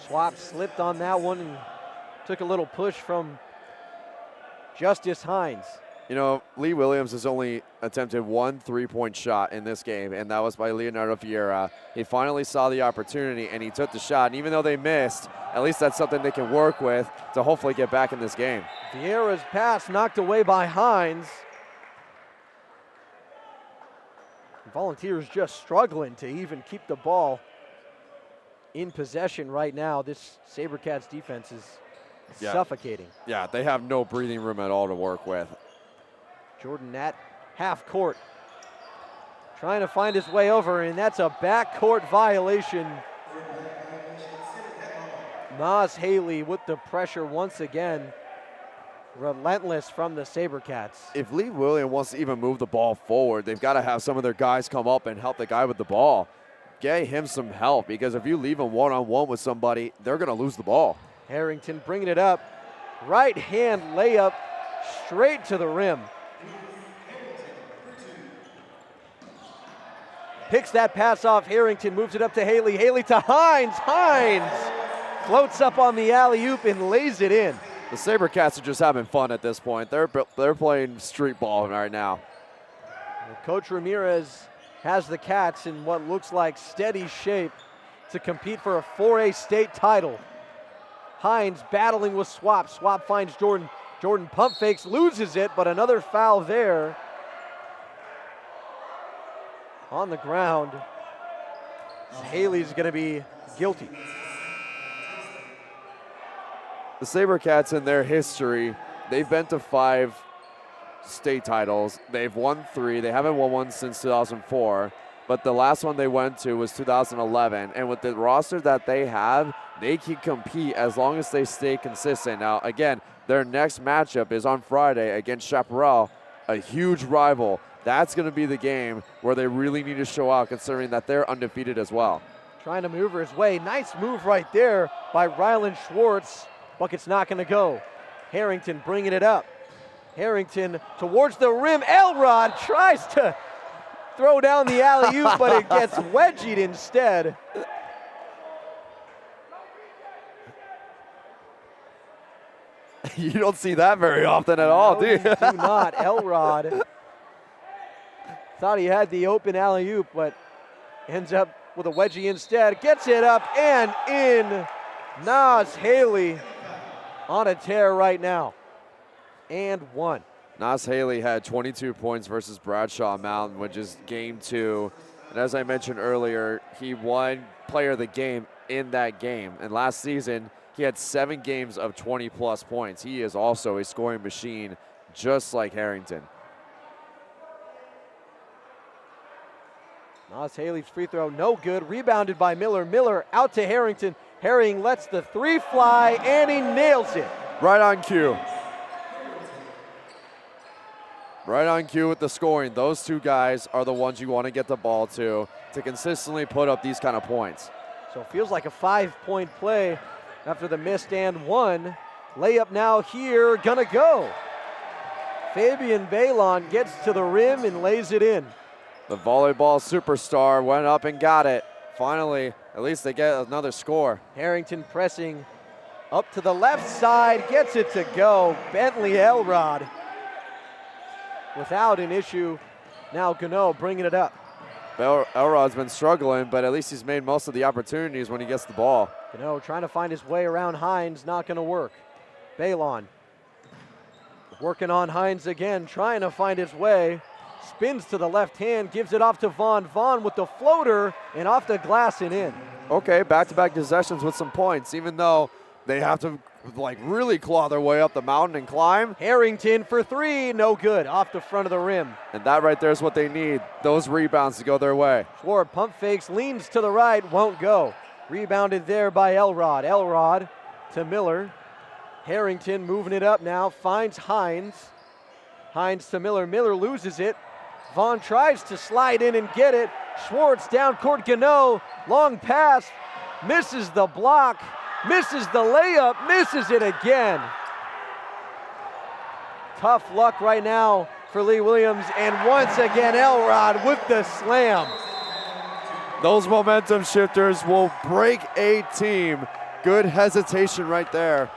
[SPEAKER 1] Swap slipped on that one and took a little push from Justice Hines.
[SPEAKER 2] You know, Lee Williams has only attempted one three-point shot in this game, and that was by Leonardo Vieira. He finally saw the opportunity, and he took the shot. And even though they missed, at least that's something they can work with to hopefully get back in this game.
[SPEAKER 1] Vieira's pass knocked away by Hines. Volunteers just struggling to even keep the ball in possession right now. This SaberCats defense is suffocating.
[SPEAKER 2] Yeah, they have no breathing room at all to work with.
[SPEAKER 1] Jordan at half court, trying to find his way over, and that's a backcourt violation. Nas Haley with the pressure once again. Relentless from the SaberCats.
[SPEAKER 2] If Lee Williams wants to even move the ball forward, they've got to have some of their guys come up and help the guy with the ball. Get him some help, because if you leave him one-on-one with somebody, they're going to lose the ball.
[SPEAKER 1] Harrington bringing it up. Right hand layup straight to the rim. Picks that pass off Harrington, moves it up to Haley. Haley to Hines. Hines floats up on the alley-oop and lays it in.
[SPEAKER 2] The SaberCats are just having fun at this point. They're playing street ball right now.
[SPEAKER 1] Coach Ramirez has the Cats in what looks like steady shape to compete for a 4A state title. Hines battling with Swap. Swap finds Jordan. Jordan pump fakes, loses it, but another foul there. On the ground, Haley's gonna be guilty.
[SPEAKER 2] The SaberCats in their history, they've been to 5 state titles. They've won 3. They haven't won one since 2004, but the last one they went to was 2011. And with the roster that they have, they can compete as long as they stay consistent. Now, again, their next matchup is on Friday against Chaparral, a huge rival. That's going to be the game where they really need to show out, considering that they're undefeated as well.
[SPEAKER 1] Trying to maneuver his way. Nice move right there by Rylan Schwartz. Bucket's not going to go. Harrington bringing it up. Harrington towards the rim. Elrod tries to throw down the alley-oop, but it gets wedgied instead.
[SPEAKER 2] You don't see that very often at all, do you?
[SPEAKER 1] Do not. Elrod thought he had the open alley-oop, but ends up with a wedgie instead. Gets it up and in. Nas Haley on a tear right now. And one.
[SPEAKER 2] Nas Haley had 22 points versus Bradshaw Mountain, which is game 2. And as I mentioned earlier, he won player of the game in that game. And last season, he had 7 games of 20-plus points. He is also a scoring machine, just like Harrington.
[SPEAKER 1] Nas Haley's free throw, no good. Rebounded by Miller. Miller out to Harrington. Herring lets the 3 fly, and he nails it.
[SPEAKER 2] Right on cue. Right on cue with the scoring. Those 2 guys are the ones you want to get the ball to consistently put up these kind of points.
[SPEAKER 1] So it feels like a 5-point play after the missed and one. Layup now here, gonna go. Fabian Balon gets to the rim and lays it in.
[SPEAKER 2] The volleyball superstar went up and got it. Finally, at least they get another score.
[SPEAKER 1] Harrington pressing up to the left side, gets it to go. Bentley Elrod without an issue. Now Gano bringing it up.
[SPEAKER 2] Elrod's been struggling, but at least he's made most of the opportunities when he gets the ball.
[SPEAKER 1] Gano trying to find his way around Hines, not going to work. Balon working on Hines again, trying to find his way. Spins to the left hand, gives it off to Vaughn. Vaughn with the floater and off the glass and in.
[SPEAKER 2] Okay, back-to-back possessions with some points, even though they have to like really claw their way up the mountain and climb.
[SPEAKER 1] Harrington for three, no good, off the front of the rim.
[SPEAKER 2] And that right there is what they need, those rebounds to go their way.
[SPEAKER 1] Schwartz pump fakes, leans to the right, won't go. Rebounded there by Elrod. Elrod to Miller. Harrington moving it up now, finds Hines. Hines to Miller, Miller loses it. Vaughn tries to slide in and get it. Schwartz down court, Gano, long pass, misses the block, misses the layup, misses it again. Tough luck right now for Lee Williams, and once again Elrod with the slam.
[SPEAKER 2] Those momentum shifters will break a team. Good hesitation right there.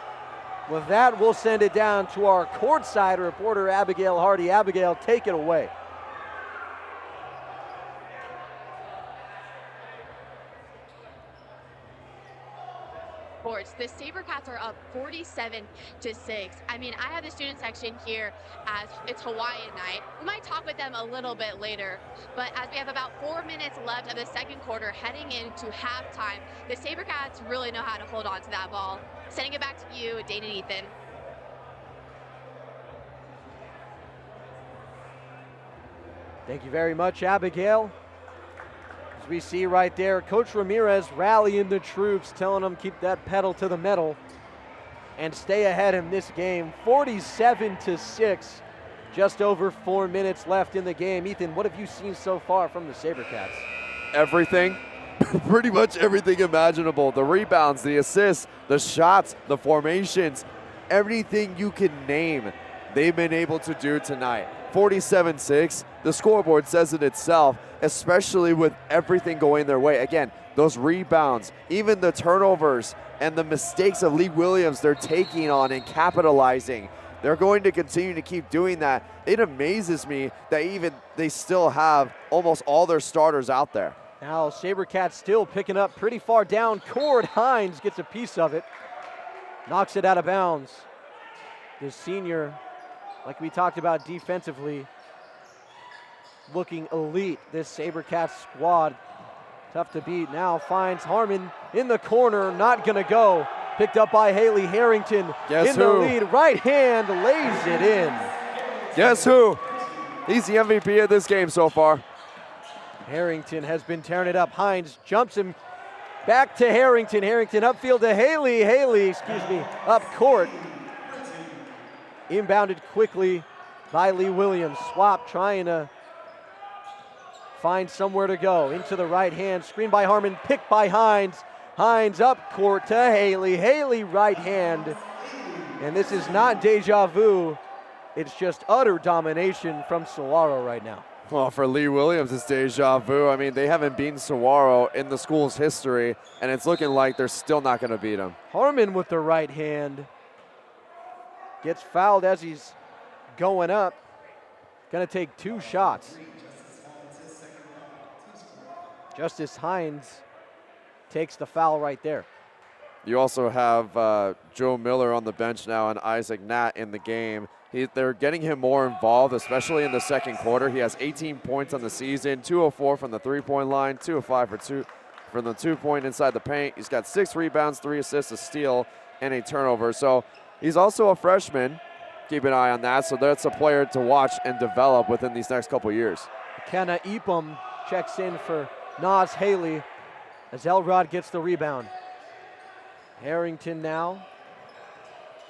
[SPEAKER 1] With that, we'll send it down to our courtside reporter, Abigail Hardy. Abigail, take it away.
[SPEAKER 5] The SaberCats are up 47-6. I mean, I have the student section here as it's Hawaiian night. We might talk with them a little bit later, but as we have about 4 minutes left of the second quarter heading into halftime, the SaberCats really know how to hold on to that ball. Sending it back to you, Dane and Ethan.
[SPEAKER 1] Thank you very much, Abigail. As we see right there, Coach Ramirez rallying the troops, telling them keep that pedal to the metal and stay ahead in this game. 47-6, just over 4 minutes left in the game. Ethan, what have you seen so far from the SaberCats?
[SPEAKER 2] Everything, pretty much everything imaginable. The rebounds, the assists, the shots, the formations, everything you can name, they've been able to do tonight. 47-6, the scoreboard says it itself, especially with everything going their way. Again, those rebounds, even the turnovers and the mistakes of Lee Williams they're taking on and capitalizing. They're going to continue to keep doing that. It amazes me that even they still have almost all their starters out there.
[SPEAKER 1] Now SaberCats still picking up pretty far down court. Hines gets a piece of it, knocks it out of bounds. The senior, like we talked about defensively, looking elite, this SaberCats squad. Tough to beat. Now finds Harmon in the corner, not gonna go. Picked up by Haley. Harrington
[SPEAKER 2] Guess
[SPEAKER 1] in the
[SPEAKER 2] who?
[SPEAKER 1] lead. Right hand lays it in.
[SPEAKER 2] Guess who? He's the MVP of this game so far.
[SPEAKER 1] Harrington has been tearing it up. Hines jumps him back to Harrington. Harrington upfield to Haley. Haley, up court. Inbounded quickly by Lee Williams. Swap trying to find somewhere to go. Into the right hand. Screen by Harmon. Picked by Hines. Hines up court to Haley. Haley right hand. And this is not deja vu. It's just utter domination from Saguaro right now.
[SPEAKER 2] Well, for Lee Williams, it's deja vu. I mean, they haven't beaten Saguaro in the school's history, and it's looking like they're still not going to beat them.
[SPEAKER 1] Harmon with the right hand. Gets fouled as he's going up. Going to take two shots. Justice Hines takes the foul right there.
[SPEAKER 2] You also have Joe Miller on the bench now and Isaac Nat in the game. They're getting him more involved, especially in the second quarter. He has 18 points on the season, 2 of 4 from the three-point line, 2 of 5 from the two-point inside the paint. He's got 6 rebounds, 3 assists, a steal, and a turnover. So he's also a freshman. Keep an eye on that. So that's a player to watch and develop within these next couple years.
[SPEAKER 1] Kenna Epum checks in for Nas Haley as Elrod gets the rebound. Harrington now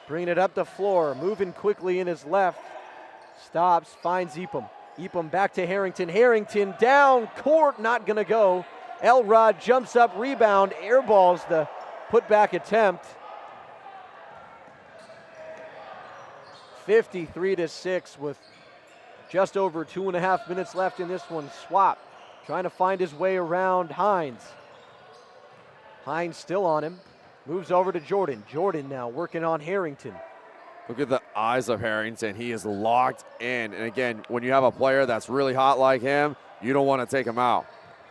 [SPEAKER 1] bringing it up the floor, moving quickly in his left. Stops, finds Epum. Epum back to Harrington. Harrington down court, not gonna go. Elrod jumps up, rebound, airballs the putback attempt. 53-6 with just over 2.5 minutes left in this one. Swap trying to find his way around Hines. Hines still on him. Moves over to Jordan. Jordan now working on Harrington.
[SPEAKER 2] Look at the eyes of Harrington. He is locked in. And again, when you have a player that's really hot like him, you don't want to take him out.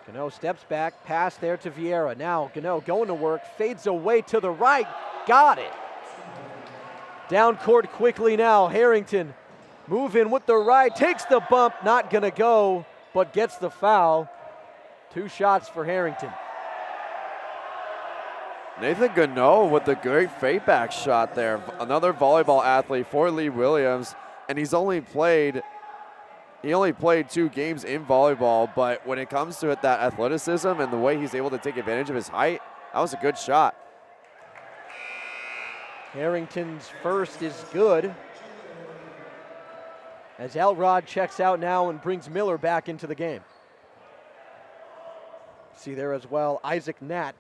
[SPEAKER 1] Gano steps back, pass there to Vieira. Now Gano going to work, fades away to the right. Got it. Down court quickly now. Harrington moving with the right, takes the bump, not gonna go, but gets the foul. 2 shots for Harrington.
[SPEAKER 2] Nathan Gano with the great fade back shot there. Another volleyball athlete for Lee Williams, and he only played 2 games in volleyball, but when it comes to that athleticism and the way he's able to take advantage of his height, that was a good shot.
[SPEAKER 1] Harrington's first is good. As Elrod checks out now and brings Miller back into the game. See there as well, Isaac Nat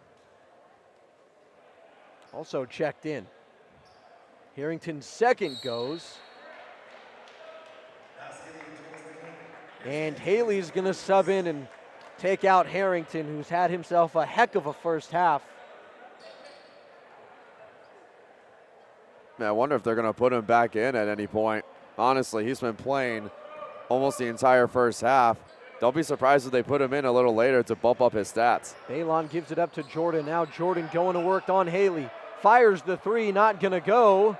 [SPEAKER 1] also checked in. Harrington's second goes. And Haley's gonna sub in and take out Harrington, who's had himself a heck of a first half.
[SPEAKER 2] Man, I wonder if they're gonna put him back in at any point. Honestly, he's been playing almost the entire first half. Don't be surprised if they put him in a little later to bump up his stats.
[SPEAKER 1] Balon gives it up to Jordan. Now Jordan going to work on Haley. Fires the 3, not gonna go.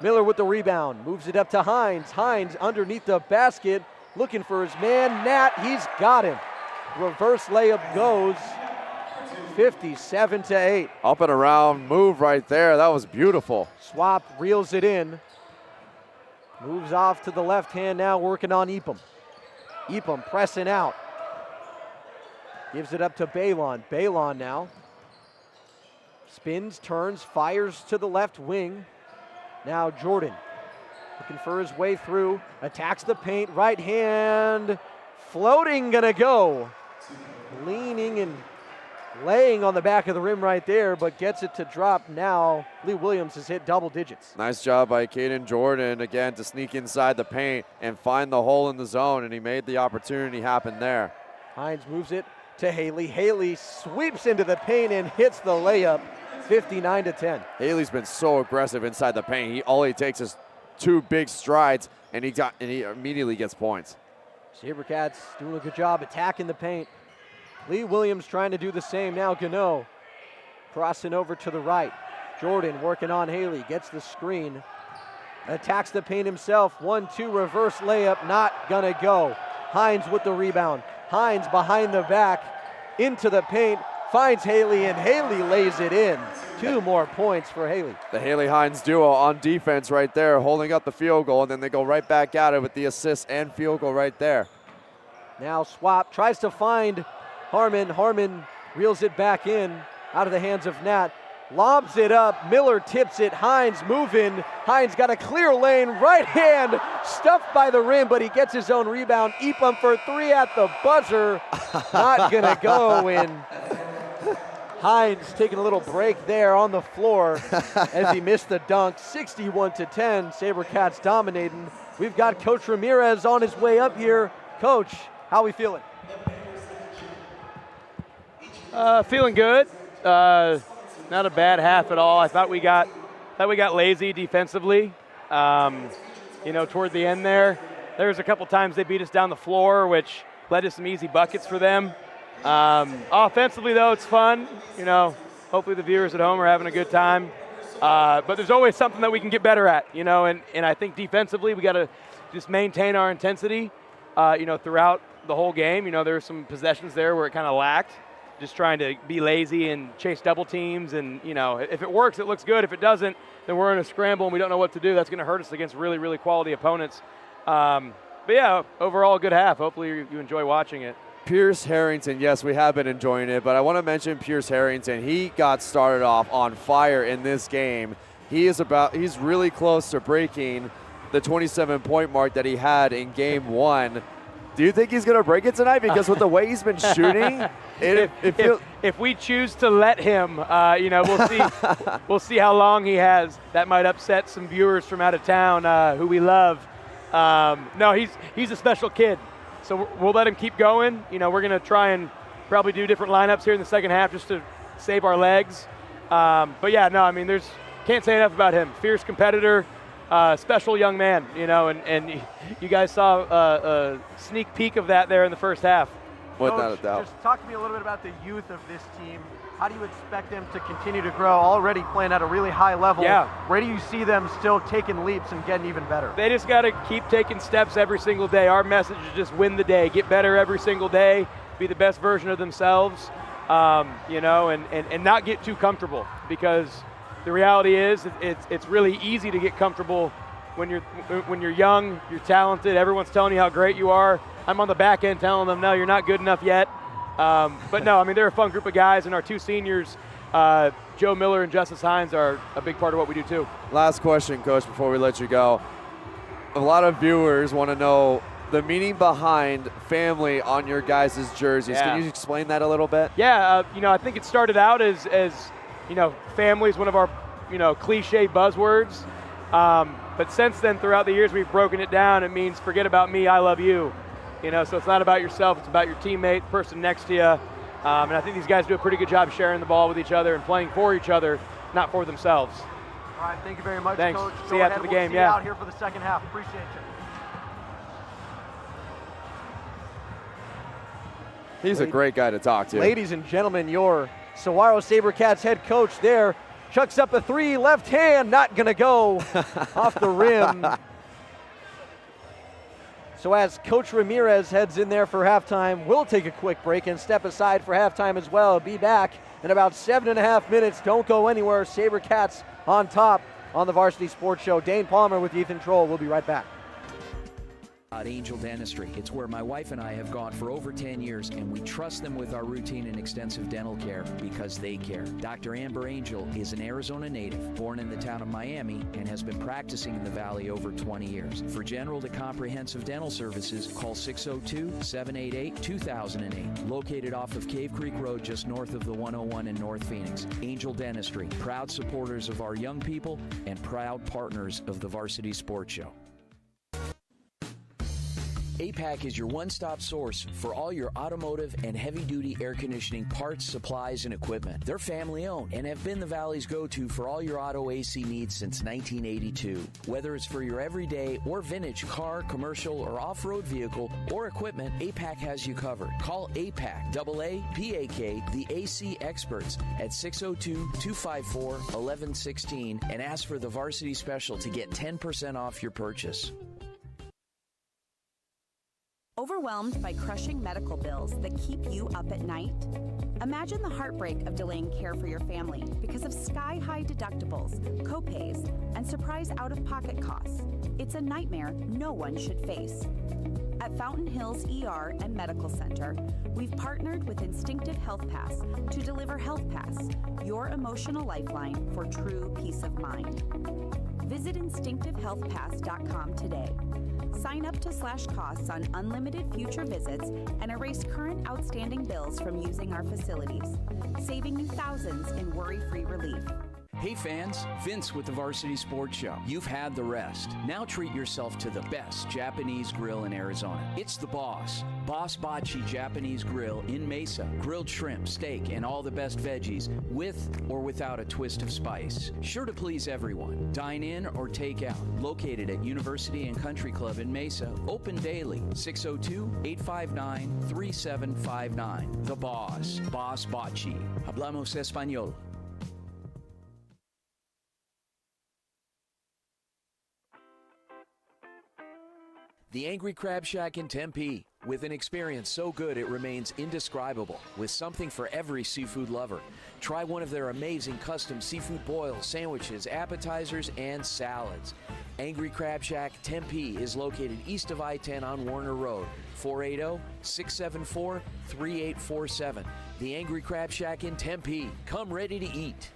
[SPEAKER 1] Miller with the rebound, moves it up to Hines. Hines underneath the basket, looking for his man, Nat, he's got him. Reverse layup goes, 57-8.
[SPEAKER 2] Up and around move right there, that was beautiful.
[SPEAKER 1] Swap reels it in. Moves off to the left hand now, working on Epham. Epham pressing out. Gives it up to Balon. Balon now. Spins, turns, fires to the left wing. Now Jordan looking for his way through. Attacks the paint, right hand. Floating, gonna go. Leaning and laying on the back of the rim right there, but gets it to drop. Now Lee Williams has hit double digits.
[SPEAKER 2] Nice job by Caden Jordan, again, to sneak inside the paint and find the hole in the zone, and he made the opportunity happen there.
[SPEAKER 1] Hines moves it to Haley. Haley sweeps into the paint and hits the layup, 59-10.
[SPEAKER 2] Haley's been so aggressive inside the paint. All he takes is 2 big strides, and he immediately gets points.
[SPEAKER 1] SaberCats doing a good job attacking the paint. Lee Williams trying to do the same. Now Gano crossing over to the right. Jordan working on Haley, gets the screen. Attacks the paint himself. 1-2 reverse layup, not gonna go. Hines with the rebound. Hines behind the back, into the paint, finds Haley, and Haley lays it in. 2 more points for Haley.
[SPEAKER 2] The Haley-Hines duo on defense right there, holding up the field goal, and then they go right back at it with the assist and field goal right there.
[SPEAKER 1] Now Swap tries to find Harmon. Harmon reels it back in, out of the hands of Nat. Lobs it up, Miller tips it, Hines moving. Hines got a clear lane, right hand, stuffed by the rim, but he gets his own rebound. Epham for 3 at the buzzer, not gonna go in. Hines taking a little break there on the floor as he missed the dunk. 61-10, SaberCats dominating. We've got Coach Ramirez on his way up here. Coach, how we feeling?
[SPEAKER 8] Feeling good. Not a bad half at all. I thought we got lazy defensively. Toward the end there was a couple times they beat us down the floor, which led to some easy buckets for them. Offensively, though, it's fun. Hopefully the viewers at home are having a good time. But there's always something that we can get better at, and I think defensively we got to just maintain our intensity, throughout the whole game. There were some possessions there where it kind of lacked. Just trying to be lazy and chase double teams, and if it works, it looks good. If it doesn't, then we're in a scramble and we don't know what to do. That's going to hurt us against really, really quality opponents. But yeah, overall, a good half. Hopefully you enjoy watching it.
[SPEAKER 2] Pierce Harrington, yes, we have been enjoying it, but I want to mention Pierce Harrington. He got started off on fire in this game. He's really close to breaking the 27-point mark that he had in game 1. Do you think he's going to break it tonight? Because with the way he's been shooting,
[SPEAKER 8] if we choose to let him, we'll see. We'll see how long he has. That might upset some viewers from out of town who we love. No, he's a special kid. So we'll let him keep going. We're going to try and probably do different lineups here in the second half just to save our legs. But yeah, no, I mean, can't say enough about him. Fierce competitor. Special young man, and you guys saw a sneak peek of that there in the first half.
[SPEAKER 2] Without a doubt.
[SPEAKER 1] Just talk to me a little bit about the youth of this team. How do you expect them to continue to grow, already playing at a really high level?
[SPEAKER 8] Yeah.
[SPEAKER 1] Where do you see them still taking leaps and getting even better?
[SPEAKER 8] They just got to keep taking steps every single day. Our message is just win the day, get better every single day, be the best version of themselves, and not get too comfortable, because the reality is it's really easy to get comfortable when you're young, you're talented, everyone's telling you how great you are. I'm on the back end telling them, no, you're not good enough yet. But no, I mean, they're a fun group of guys, and our two seniors, Joe Miller and Justice Hines, are a big part of what we do too.
[SPEAKER 2] Last question, Coach, before we let you go. A lot of viewers want to know the meaning behind family on your guys' jerseys.
[SPEAKER 8] Yeah.
[SPEAKER 2] Can you explain that a little bit?
[SPEAKER 8] Yeah, I think it started out as family is one of our, cliche buzzwords. But since then, throughout the years, we've broken it down. It means forget about me, I love you. So it's not about yourself, it's about your teammate, the person next to you. And I think these guys do a pretty good job sharing the ball with each other and playing for each other, not for themselves.
[SPEAKER 1] All right, thank you very much,
[SPEAKER 8] Thanks.
[SPEAKER 1] Coach.
[SPEAKER 8] See you after the game,
[SPEAKER 1] see you out here for the second half. Appreciate you.
[SPEAKER 2] He's a great guy to talk to.
[SPEAKER 1] Ladies and gentlemen, your Saguaro SaberCats head coach there chucks up a three, left hand, not going to go off the rim. So as Coach Ramirez heads in there for halftime, we'll take a quick break and step aside for halftime as well. Be back in about 7.5 minutes. Don't go anywhere. SaberCats on top on the Varsity Sports Show. Dane Palmer with Ethan Troll. We'll be right back.
[SPEAKER 3] Angel Dentistry. It's where my wife and I have gone for over 10 years, and we trust them with our routine and extensive dental care because they care. Dr. Amber Angel is an Arizona native, born in the town of Miami, and has been practicing in the Valley over 20 years. For general to comprehensive dental services, call 602-788-2008. Located off of Cave Creek Road, just north of the 101 in North Phoenix. Angel Dentistry, proud supporters of our young people and proud partners of the Varsity Sports Show. APAC is your one-stop source for all your automotive and heavy-duty air conditioning parts, supplies, and equipment. They're family-owned and have been the Valley's go-to for all your auto AC needs since 1982. Whether it's for your everyday or vintage car, commercial, or off-road vehicle or equipment, APAC has you covered. Call APAC, AA-PAK, the AC experts at 602-254-1116 and ask for the Varsity Special to get 10% off your purchase.
[SPEAKER 4] Overwhelmed by crushing medical bills that keep you up at night? Imagine the heartbreak of delaying care for your family because of sky-high deductibles, copays, and surprise out-of-pocket costs. It's a nightmare no one should face. At Fountain Hills ER and Medical Center, we've partnered with Instinctive Health Pass to deliver Health Pass, your emotional lifeline for true peace of mind. Visit instinctivehealthpass.com today. Sign up to slash costs on unlimited future visits and erase current outstanding bills from using our facilities, saving you thousands in worry-free relief.
[SPEAKER 3] Hey fans, Vince with the Varsity Sports Show. You've had the rest. Now treat yourself to the best Japanese grill in Arizona. It's the Boss. Boss Bachi Japanese Grill in Mesa. Grilled shrimp, steak, and all the best veggies with or without a twist of spice. Sure to please everyone. Dine in or take out. Located at University and Country Club in Mesa. Open daily. 602-859-3759. The Boss. Boss Bachi. Hablamos Español. The Angry Crab Shack in Tempe, with an experience so good it remains indescribable, with something for every seafood lover. Try one of their amazing custom seafood boils, sandwiches, appetizers, and salads. Angry Crab Shack Tempe is located east of I-10 on Warner Road, 480-674-3847. The Angry Crab Shack in Tempe. Come ready to eat.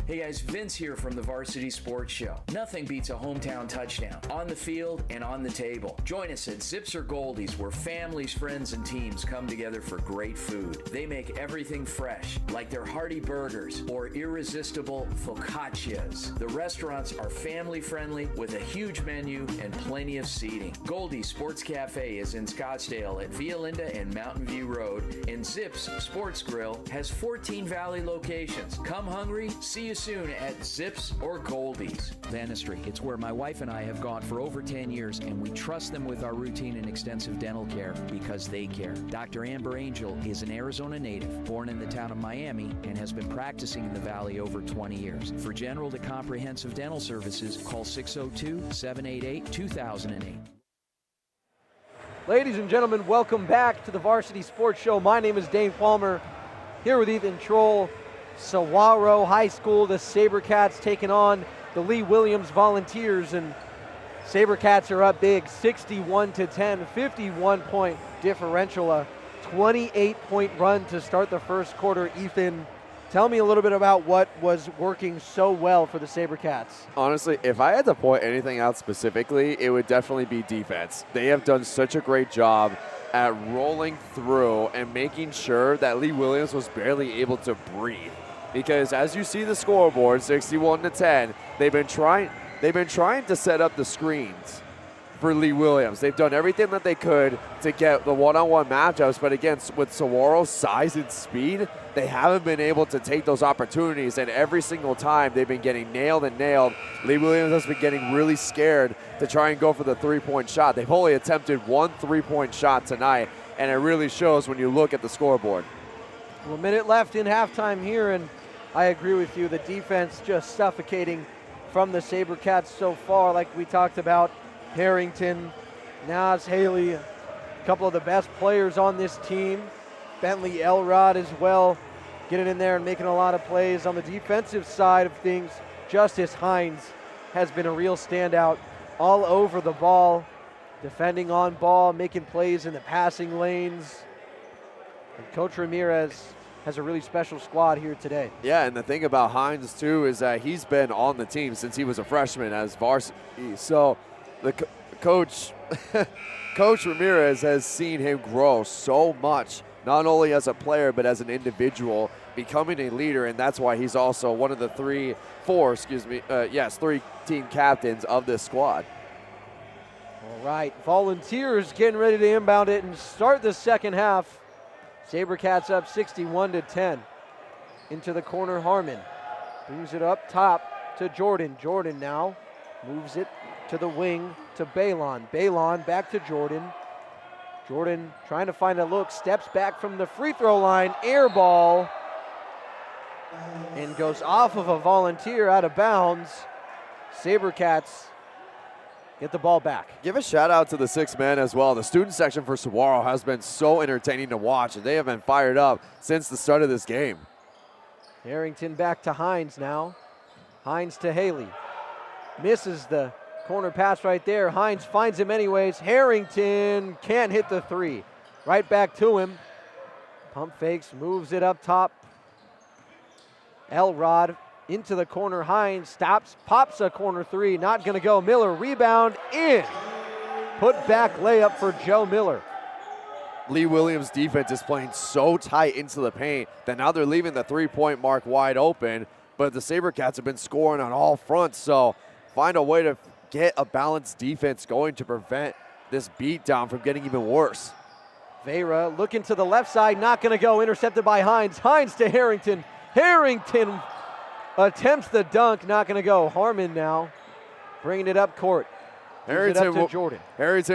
[SPEAKER 3] Hey guys, Vince here from the Varsity Sports Show. Nothing beats a hometown touchdown, on the field and on the table. Join us at Zips or Goldies, where families, friends, and teams come together for great food. They make everything fresh, like their hearty burgers or irresistible focaccias. The restaurants are family friendly with a huge menu and plenty of seating. Goldie's Sports Cafe is in Scottsdale at Via Linda and Mountain View Road, and Zips Sports Grill has 14 Valley locations. Come hungry, see you soon at Zips or Goldies. Dentistry. It's where my wife and I have gone for over 10 years, and we trust them with our routine and extensive dental care because they care. Dr. Amber Angel is an Arizona native, born in the town of Miami, and has been practicing in the Valley over 20 years. For general to comprehensive dental services, call 602-788-2008.
[SPEAKER 1] Ladies and gentlemen, welcome back to the Varsity Sports Show. My name is Dane Palmer, here with Ethan Troll. Saguaro High School, the SaberCats taking on the Lee Williams Volunteers, and SaberCats are up big, 61-10, 51-point differential, a 28-point run to start the first quarter. Ethan, tell me a little bit about what was working so well for the SaberCats.
[SPEAKER 2] Honestly, if I had to point anything out specifically, it would definitely be defense. They have done such a great job at rolling through and making sure that Lee Williams was barely able to breathe. Because as you see the scoreboard, 61-10, they've been trying to set up the screens for Lee Williams. They've done everything that they could to get the one-on-one matchups, but again, with Saguaro's size and speed, they haven't been able to take those opportunities, and every single time they've been getting nailed and nailed. Lee Williams has been getting really scared to try and go for the three-point shot. They've only attempted one three-point shot tonight, and it really shows when you look at the scoreboard.
[SPEAKER 1] Well, a minute left in halftime here, and I agree with you. The defense just suffocating from the SaberCats so far, like we talked about. Harrington, Nas Haley, a couple of the best players on this team. Bentley Elrod as well, getting in there and making a lot of plays. On the defensive side of things, Justice Hines has been a real standout all over the ball, defending on ball, making plays in the passing lanes. And Coach Ramirez has a really special squad here today.
[SPEAKER 2] Yeah, and the thing about Hines, too, is that he's been on the team since he was a freshman as varsity. So the coach Ramirez has seen him grow so much, not only as a player but as an individual, becoming a leader, and that's why he's also one of the three team captains of this squad.
[SPEAKER 1] All right, Volunteers getting ready to inbound it and start the second half. SaberCats up 61-10. Into the corner, Harmon brings it up top to Jordan. Jordan now moves it to the wing to Balon. Balon back to Jordan. Jordan trying to find a look, steps back from the free throw line, air ball, and goes off of a Volunteer out of bounds. SaberCats get the ball back.
[SPEAKER 2] Give a shout out to the six men as well. The student section for Saguaro has been so entertaining to watch, and they have been fired up since the start of this game.
[SPEAKER 1] Harrington back to Hines now. Hines to Haley. Misses the corner pass right there. Hines finds him anyways. Harrington can't hit the three. Right back to him. Pump fakes, moves it up top. Elrod into the corner. Hines stops, pops a corner three. Not going to go. Miller rebound in. Put back layup for Joe Miller.
[SPEAKER 2] Lee Williams' defense is playing so tight into the paint that now they're leaving the three-point mark wide open, but the SaberCats have been scoring on all fronts, so find a way to get a balanced defense going to prevent this beatdown from getting even worse.
[SPEAKER 1] Vera looking to the left side, not going to go. Intercepted by Hines. Hines to Harrington. Harrington attempts the dunk, not going to go. Harmon now bringing it up court.
[SPEAKER 2] Harrington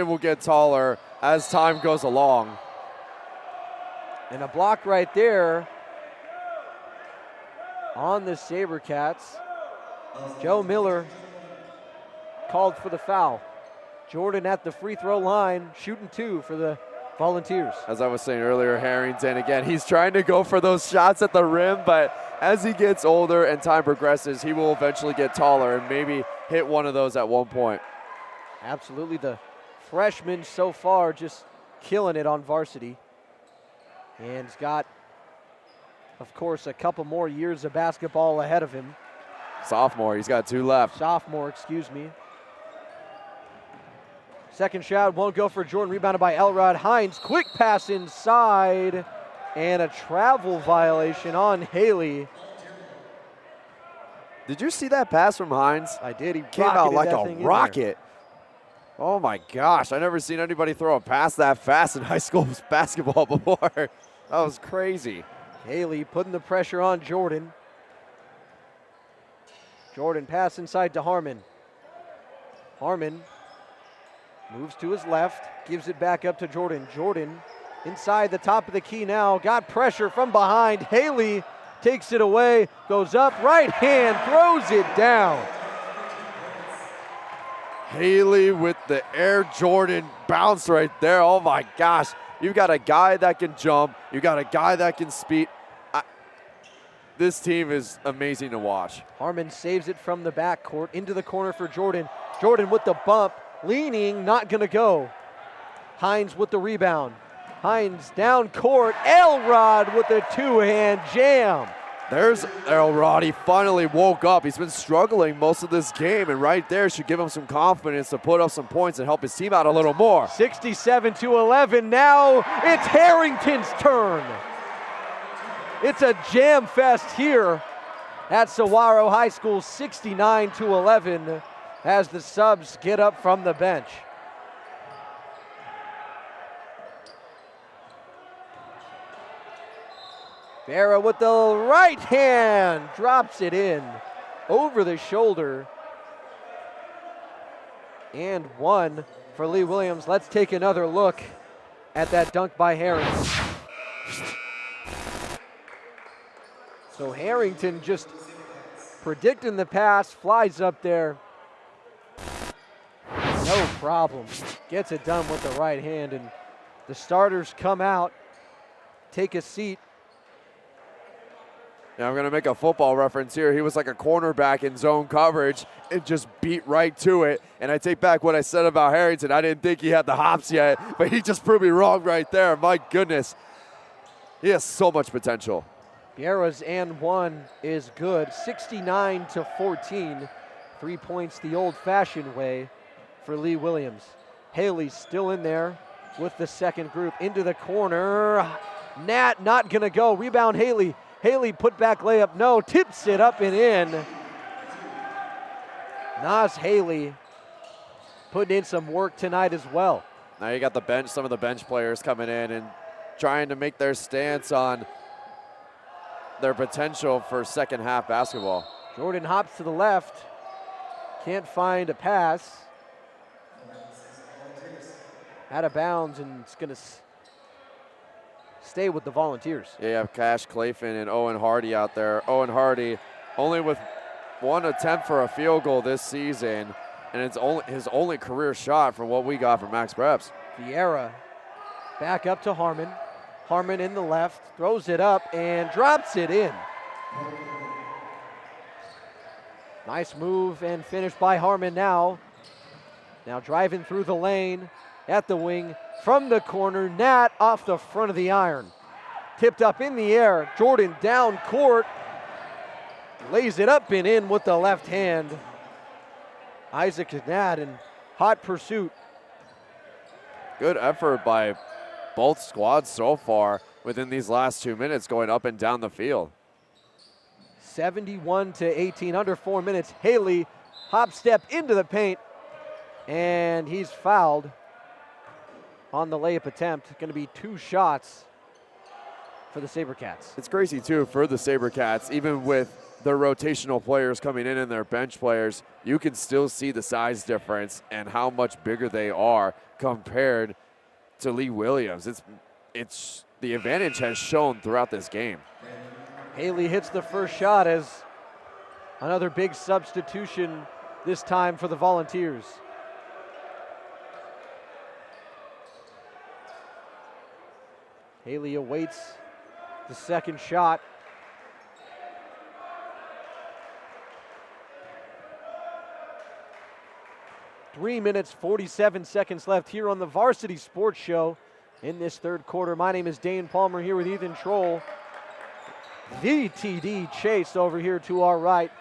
[SPEAKER 2] will get taller as time goes along.
[SPEAKER 1] And a block right there on the SaberCats. Joe Miller called for the foul. Jordan at the free throw line, shooting two for the Volunteers.
[SPEAKER 2] As I was saying earlier, Harrington, again, he's trying to go for those shots at the rim, but as he gets older and time progresses, he will eventually get taller and maybe hit one of those at one point.
[SPEAKER 1] Absolutely. The freshman so far just killing it on varsity. And he's got, of course, a couple more years of basketball ahead of him.
[SPEAKER 2] Sophomore, he's got 2 left.
[SPEAKER 1] Sophomore, excuse me. Second shot won't go for Jordan, rebounded by Elrod Hines. Quick pass inside, and a travel violation on Haley.
[SPEAKER 2] Did you see that pass from Hines?
[SPEAKER 1] I did. He
[SPEAKER 2] Came out like
[SPEAKER 1] that
[SPEAKER 2] a
[SPEAKER 1] thing in there.
[SPEAKER 2] rocket. Oh my gosh, I never seen anybody throw a pass that fast in high school basketball before. That was crazy.
[SPEAKER 1] Haley putting the pressure on Jordan. Jordan pass inside to Harmon. Harmon moves to his left, gives it back up to Jordan. Jordan inside the top of the key now, got pressure from behind. Haley takes it away, goes up, right hand, throws it down.
[SPEAKER 2] Haley with the Air Jordan bounce right there. Oh my gosh. You got a guy that can jump. You got a guy that can speed. This team is amazing to watch.
[SPEAKER 1] Harmon saves it from the backcourt into the corner for Jordan. Jordan with the bump, leaning, not gonna go. Hines with the rebound. Hines down court. Elrod with a 2-hand jam.
[SPEAKER 2] There's Elrod. He finally woke up. He's been struggling most of this game, and right there should give him some confidence to put up some points and help his team out a little more.
[SPEAKER 1] 67-11. Now it's Harrington's turn. It's a jam fest here at Saguaro High School, 69-11, as the subs get up from the bench. Vera with the right hand, drops it in over the shoulder. And 1 for Lee Williams. Let's take another look at that dunk by Harrington. So Harrington just predicting the pass, flies up there. No problem. Gets it done with the right hand, and the starters come out, take a seat.
[SPEAKER 2] Now I'm going to make a football reference here. He was like a cornerback in zone coverage and just beat right to it. And I take back what I said about Harrington. I didn't think he had the hops yet, but he just proved me wrong right there. My goodness. He has so much potential.
[SPEAKER 1] Guerra's and 1 is good. 69-14. 3 points the old-fashioned way for Lee Williams. Haley's still in there with the second group. Into the corner. Nat not going to go. Rebound Haley. Haley put back layup. No, tips it up and in. Nas Haley putting in some work tonight as well.
[SPEAKER 2] Now you got the bench, some of the bench players coming in and trying to make their stance on their potential for second half basketball.
[SPEAKER 1] Jordan hops to the left. Can't find a pass. Out of bounds, and it's going to stay with the Volunteers.
[SPEAKER 2] Yeah, you have Cash Clayton and Owen Hardy out there. Owen Hardy only with 1 attempt for a field goal this season, and it's his only career shot from what we got from Max Preps.
[SPEAKER 1] Vieira back up to Harmon. Harmon in the left, throws it up and drops it in. Nice move and finish by Harmon now. Now driving through the lane at the wing from the corner. Nat off the front of the iron. Tipped up in the air. Jordan down court. Lays it up and in with the left hand. Isaac Nat in hot pursuit.
[SPEAKER 2] Good effort by both squads so far within these last 2 minutes, going up and down the field.
[SPEAKER 1] 71-18, under 4 minutes. Haley hop step into the paint, and he's fouled on the layup attempt. Going to be 2 shots for the SaberCats.
[SPEAKER 2] It's crazy too for the SaberCats, even with their rotational players coming in and their bench players, you can still see the size difference and how much bigger they are compared to Lee Williams. It's the advantage has shown throughout this game.
[SPEAKER 1] Haley hits the first shot as another big substitution, this time for the Volunteers. Haley awaits the second shot. Three minutes, 47 seconds left here on the Varsity Sports Show in this third quarter. My name is Dane Palmer here with Ethan Troll. The TD Chase over here to our right.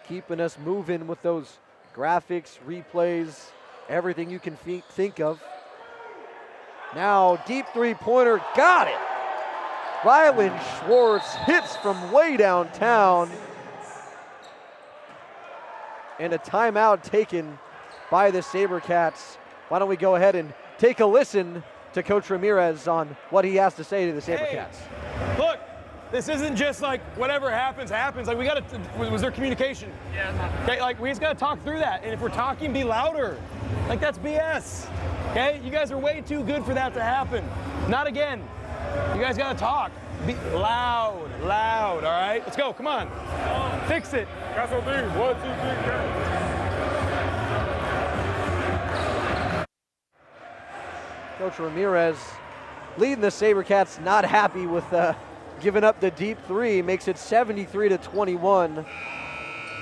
[SPEAKER 1] keeping us moving with those graphics, replays, everything you can think of. Now, deep three-pointer, got it. Rylan Schwartz hits from way downtown. And a timeout taken by the SaberCats. Why don't we go ahead and take a listen to Coach Ramirez on what he has to say to the SaberCats.
[SPEAKER 8] Hey, look, this isn't just like whatever happens, happens. Like, we got to, was there communication? Yeah. Okay, like, we just got to talk through that. And if we're talking, be louder. Like, that's BS. Okay, you guys are way too good for that to happen. Not again. You guys got to talk. Be loud, all right? Let's go, come on. Fix it. That's what 1, 2, 3, go.
[SPEAKER 1] Coach Ramirez leading the SaberCats, not happy with giving up the deep three, makes it 73-21.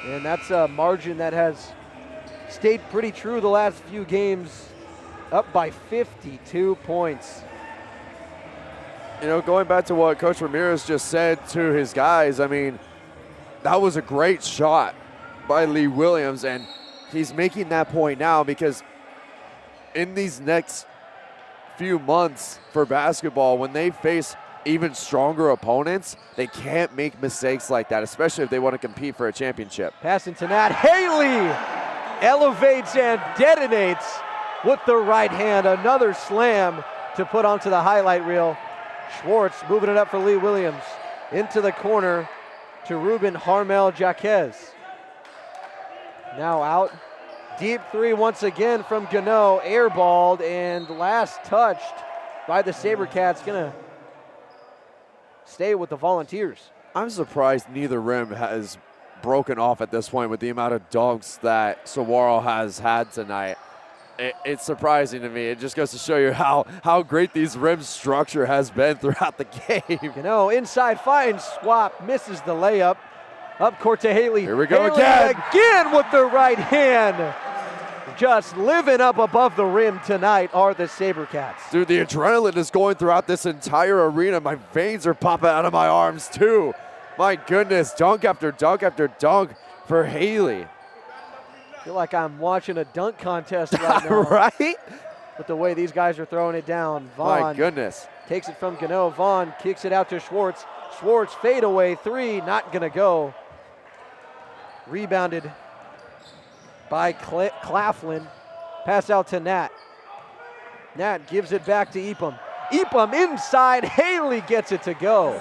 [SPEAKER 1] And that's a margin that has stayed pretty true the last few games, up by 52 points.
[SPEAKER 2] You know, going back to what Coach Ramirez just said to his guys, I mean, that was a great shot by Lee Williams, and he's making that point now because in these next few months for basketball, when they face even stronger opponents, they can't make mistakes like that, especially if they want to compete for a championship.
[SPEAKER 1] Passing to Nat. Haley elevates and detonates with the right hand. Another slam to put onto the highlight reel. Schwartz moving it up for Lee Williams. Into the corner to Ruben Harmel Jaquez. Now out. Deep three once again from Gano, airballed and last touched by the SaberCats. Gonna stay with the Volunteers.
[SPEAKER 2] I'm surprised neither rim has broken off at this point with the amount of dunks that Saguaro has had tonight. It's surprising to me. It just goes to show you how great these rim structure has been throughout the game.
[SPEAKER 1] Gano inside finds Swap, misses the layup. Up court to Haley.
[SPEAKER 2] Here we go
[SPEAKER 1] Haley
[SPEAKER 2] again
[SPEAKER 1] with the right hand. Just living up above the rim tonight are the SaberCats.
[SPEAKER 2] Dude, the adrenaline is going throughout this entire arena. My veins are popping out of my arms too. My goodness, dunk after dunk after dunk for Haley.
[SPEAKER 1] I feel like I'm watching a dunk contest right now.
[SPEAKER 2] Right?
[SPEAKER 1] With the way these guys are throwing it down. Vaughn
[SPEAKER 2] my goodness.
[SPEAKER 1] Takes it from Gano. Vaughn kicks it out to Schwartz. Schwartz fadeaway three, not gonna go. Rebounded by Claflin. Pass out to Nat. Nat gives it back to Epam. Epam inside. Haley gets it to go.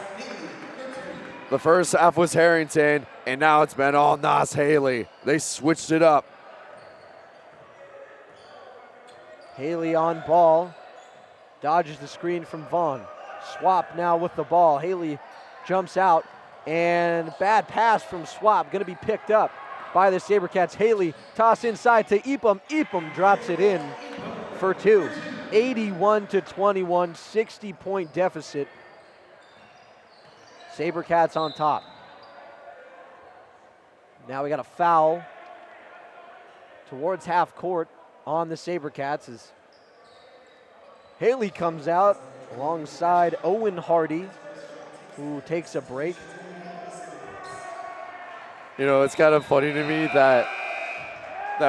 [SPEAKER 2] The first half was Harrington, and now it's been all Nas Haley. They switched it up.
[SPEAKER 1] Haley on ball. Dodges the screen from Vaughn. Swap now with the ball. Haley jumps out, and bad pass from Swap. Going to be picked up by the SaberCats. Haley toss inside to Epam. Epam drops it in for two. 81-21, 60-point deficit. SaberCats on top. Now we got a foul towards half court on the SaberCats as Haley comes out alongside Owen Hardy, who takes a break.
[SPEAKER 2] You know, it's kind of funny to me that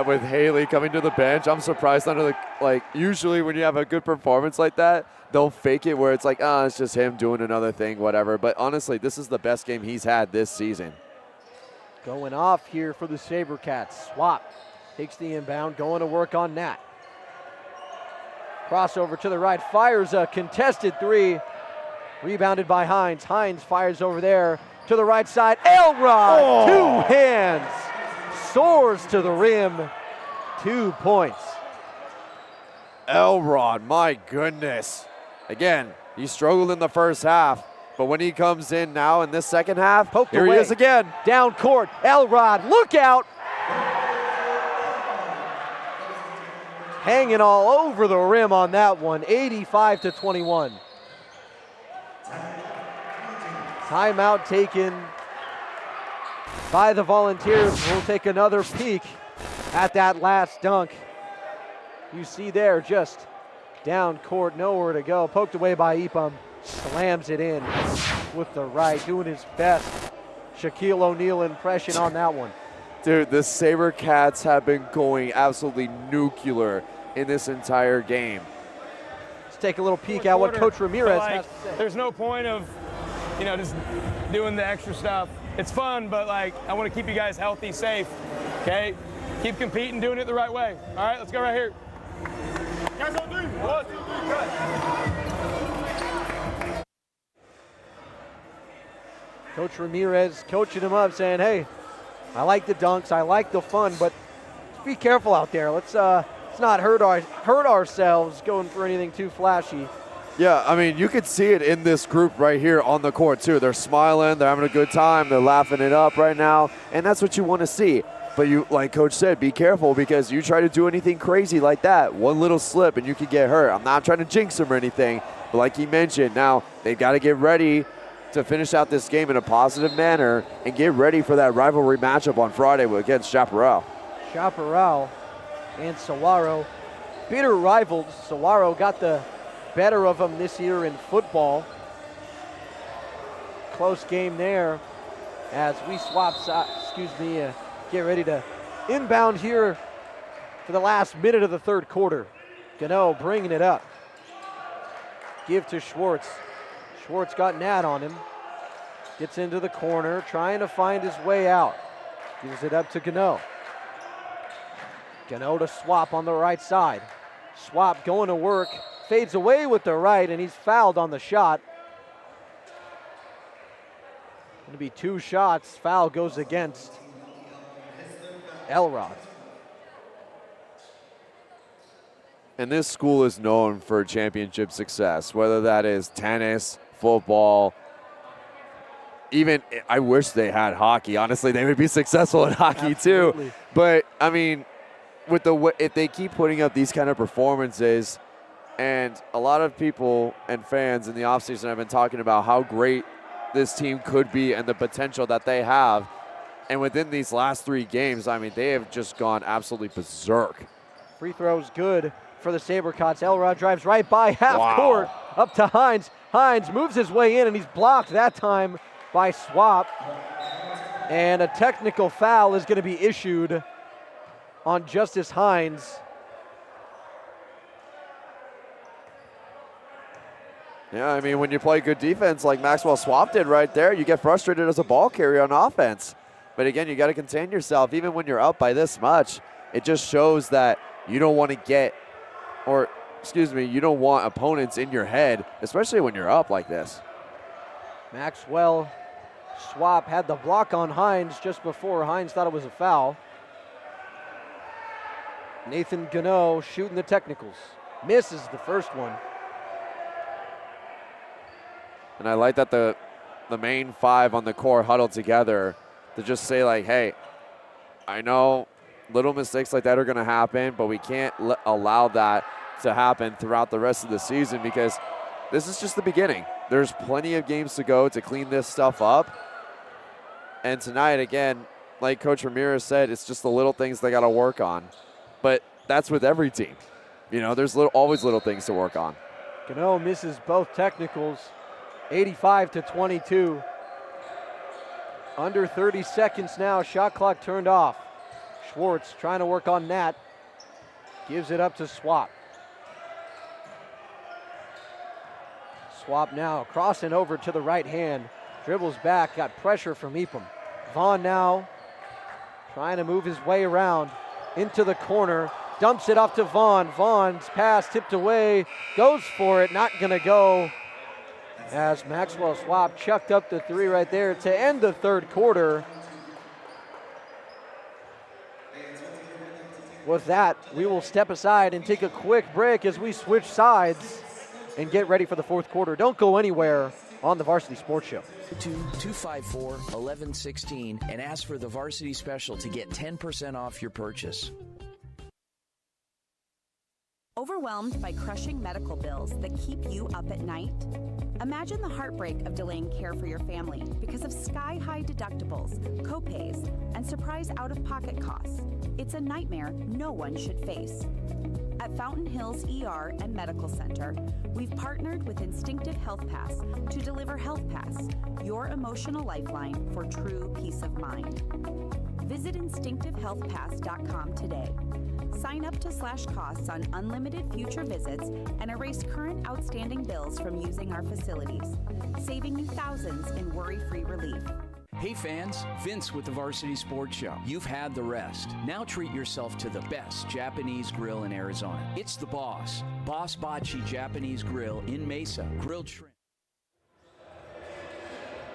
[SPEAKER 2] with Haley coming to the bench, I'm surprised under the, like, usually when you have a good performance like that, they'll fake it where it's like, it's just him doing another thing, whatever. But honestly, this is the best game he's had this season.
[SPEAKER 1] Going off here for the SaberCats. Swap takes the inbound, going to work on Nat. Crossover to the right, fires a contested three. Rebounded by Hines. Hines fires over there to the right side. Elrod, two hands. Soars to the rim, 2 points.
[SPEAKER 2] Elrod, my goodness. Again, he struggled in the first half, but when he comes in now in this second half, here he is again.
[SPEAKER 1] Down court, Elrod, look out. Hanging all over the rim on that one, 85-21. Timeout taken by the Volunteers. We'll take another peek at that last dunk. You see there, just down court, nowhere to go. Poked away by Epam, slams it in with the right, doing his best Shaquille O'Neal impression on that one.
[SPEAKER 2] Dude, the SaberCats have been going absolutely nuclear in this entire game.
[SPEAKER 1] Let's take a little peek at what Coach Ramirez has to say.
[SPEAKER 8] There's no point of, just doing the extra stuff. It's fun, but I want to keep you guys healthy, safe, okay? Keep competing, doing it the right way. All right, let's go right here. Guys on three. 1, 2, 3, cut.
[SPEAKER 1] Coach Ramirez coaching him up, saying, hey, I like the dunks, I like the fun, but just be careful out there. Let's not hurt ourselves going for anything too flashy.
[SPEAKER 2] Yeah, I mean, you could see it in this group right here on the court, too. They're smiling, they're having a good time, they're laughing it up right now, and that's what you want to see. But you, like Coach said, be careful because you try to do anything crazy like that, one little slip and you could get hurt. I'm not trying to jinx them or anything, but like he mentioned, now they've got to get ready to finish out this game in a positive manner and get ready for that rivalry matchup on Friday against Chaparral.
[SPEAKER 1] Chaparral and Saguaro, bitter rivals. Saguaro got the better of them this year in football. Close game there as we swap get ready to inbound here for the last minute of the third quarter. Gano bringing it up. Give to Schwartz. Schwartz got Nat on him. Gets into the corner, trying to find his way out. Gives it up to Gano. Gano to Swap on the right side. Swap going to work, fades away with the right, and he's fouled on the shot. Going to be 2 shots. Foul goes against Elrod.
[SPEAKER 2] And this school is known for championship success, whether that is tennis, football, even I wish they had hockey. Honestly, they would be successful in hockey
[SPEAKER 1] Absolutely.
[SPEAKER 2] too. But I mean, if they keep putting up these kind of performances, and a lot of people and fans in the offseason have been talking about how great this team could be and the potential that they have. And within these last 3 games, I mean, they have just gone absolutely berserk.
[SPEAKER 1] Free throws good for the SaberCats. Elrod drives right by half court up to Hines. Hines moves his way in, and he's blocked that time by Swap. And a technical foul is going to be issued on Justice Hines.
[SPEAKER 2] Yeah, I mean, when you play good defense like Maxwell Swap did right there, you get frustrated as a ball carrier on offense. But again, you got to contain yourself. Even when you're up by this much, it just shows that you don't want to you don't want opponents in your head, especially when you're up like this.
[SPEAKER 1] Maxwell Swap had the block on Hines just before Hines thought it was a foul. Nathan Gano shooting the technicals. Misses the first one.
[SPEAKER 2] And I like that the main 5 on the court huddled together to just say, like, hey, I know little mistakes like that are going to happen, but we can't allow that to happen throughout the rest of the season because this is just the beginning. There's plenty of games to go to clean this stuff up. And tonight, again, like Coach Ramirez said, it's just the little things they got to work on. But that's with every team. There's always little things to work on.
[SPEAKER 1] Gano misses both technicals, 85-22. Under 30 seconds now, shot clock turned off. Schwartz trying to work on Nat. Gives it up to Swap. Swap now crossing over to the right hand. Dribbles back, got pressure from Ephraim. Vaughn now trying to move his way around into the corner. Dumps it off to Vaughn. Vaughn's pass tipped away. Goes for it, not gonna go. As Maxwell Swap chucked up the 3 right there to end the third quarter. With that, we will step aside and take a quick break as we switch sides and get ready for the fourth quarter. Don't go anywhere on the Varsity Sports Show.
[SPEAKER 3] 254-1116 and ask for the Varsity Special to get 10% off your purchase.
[SPEAKER 4] Overwhelmed by crushing medical bills that keep you up at night? Imagine the heartbreak of delaying care for your family because of sky-high deductibles, copays, and surprise out-of-pocket costs. It's a nightmare no one should face. At Fountain Hills ER and Medical Center, we've partnered with Instinctive Health Pass to deliver Health Pass, your emotional lifeline for true peace of mind. Visit instinctivehealthpass.com today. Sign up to slash costs on unlimited future visits and erase current outstanding bills from using our facilities, saving you thousands in worry-free relief.
[SPEAKER 3] Hey fans, Vince with the Varsity Sports Show. You've had the rest. Now treat yourself to the best Japanese grill in Arizona. It's the Boss Bachi Japanese Grill in Mesa. Grilled shrimp.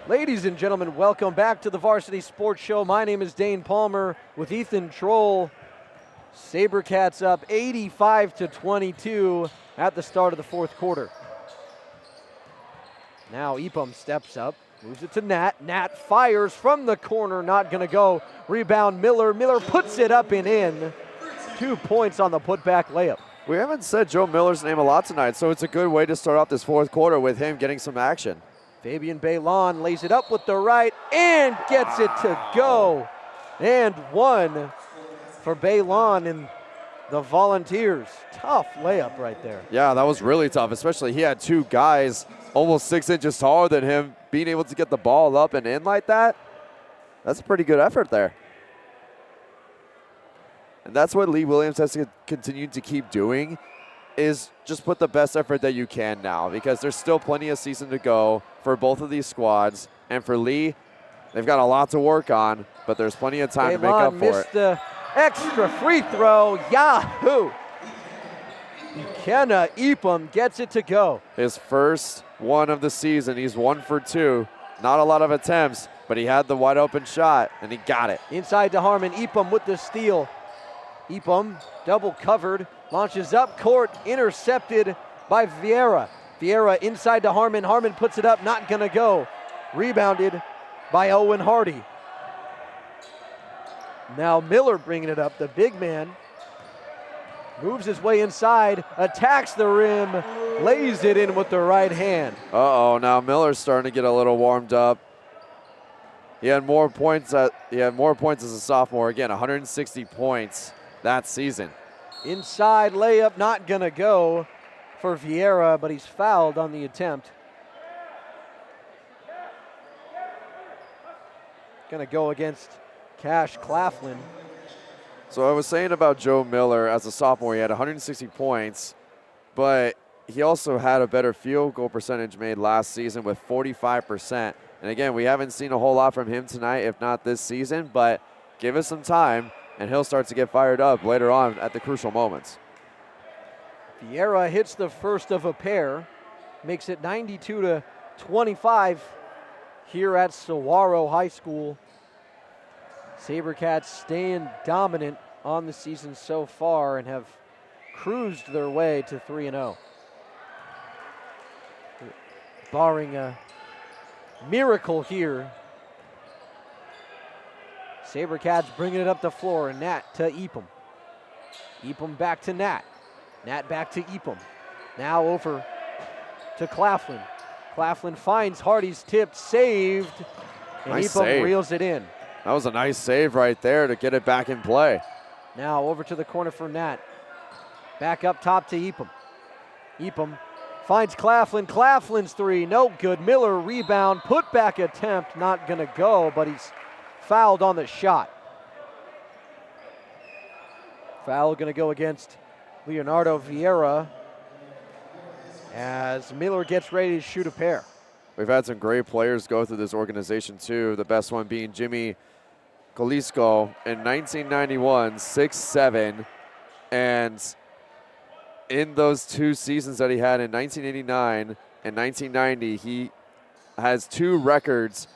[SPEAKER 1] Ladies and gentlemen, welcome back to the Varsity Sports Show. My name is Dane Palmer with Ethan Troll. SaberCats up 85-22 at the start of the fourth quarter. Now Epum steps up, moves it to Nat. Nat fires from the corner, not going to go. Rebound Miller. Miller puts it up and in. 2 points on the putback layup.
[SPEAKER 2] We haven't said Joe Miller's name a lot tonight, so it's a good way to start off this fourth quarter with him getting some action.
[SPEAKER 1] Fabian Baylon lays it up with the right and gets it to go. And one for Baylon and the Volunteers. Tough layup right there.
[SPEAKER 2] Yeah, that was really tough, especially he had two guys almost 6 inches taller than him being able to get the ball up and in like that. That's a pretty good effort there. And that's what Lee Williams has to continue to keep doing, is just put the best effort that you can now, because there's still plenty of season to go for both of these squads. And for Lee, they've got a lot to work on, but there's plenty of time to make up for it.
[SPEAKER 1] Missed the extra free throw. Yahoo! Ikenna Epum gets it to go.
[SPEAKER 2] His first one of the season. He's 1 for 2. Not a lot of attempts, but he had the wide open shot, and he got it.
[SPEAKER 1] Inside to Harmon. Epum with the steal. Epum double covered. Launches up court, intercepted by Vieira. Vieira inside to Harmon. Harmon puts it up, not gonna go. Rebounded by Owen Hardy. Now Miller bringing it up, the big man. Moves his way inside, attacks the rim, lays it in with the right hand.
[SPEAKER 2] Uh-oh, now Miller's starting to get a little warmed up. He had more points as a sophomore. Again, 160 points that season.
[SPEAKER 1] Inside layup, not gonna go for Vieira, but he's fouled on the attempt. Gonna go against Cash Claflin.
[SPEAKER 2] So I was saying about Joe Miller as a sophomore, he had 160 points, but he also had a better field goal percentage made last season with 45%. And again, we haven't seen a whole lot from him tonight, if not this season, but give us some time and he'll start to get fired up later on at the crucial moments.
[SPEAKER 1] Vieira hits the first of a pair, makes it 92-25 here at Saguaro High School. SaberCats staying dominant on the season so far and have cruised their way to 3-0. Barring a miracle here, SaberCats bringing it up the floor, and Nat to Epum. Epum back to Nat. Nat back to Epum. Now over to Claflin. Claflin finds Hardy's tip, saved, and
[SPEAKER 2] Nice
[SPEAKER 1] Epum
[SPEAKER 2] save.
[SPEAKER 1] reels it in.
[SPEAKER 2] That was a nice save right there to get it back in play.
[SPEAKER 1] Now over to the corner for Nat. Back up top to Epum. Epum finds Claflin. Claflin's three, no good. Miller rebound, put back attempt, not gonna go, but he's fouled on the shot. Foul gonna go against Leonardo Vieira as Miller gets ready to shoot a pair.
[SPEAKER 2] We've had some great players go through this organization too. The best one being Jimmy Colisco in 1991, 6'7", and in those 2 seasons that he had in 1989 and 1990, he has 2 records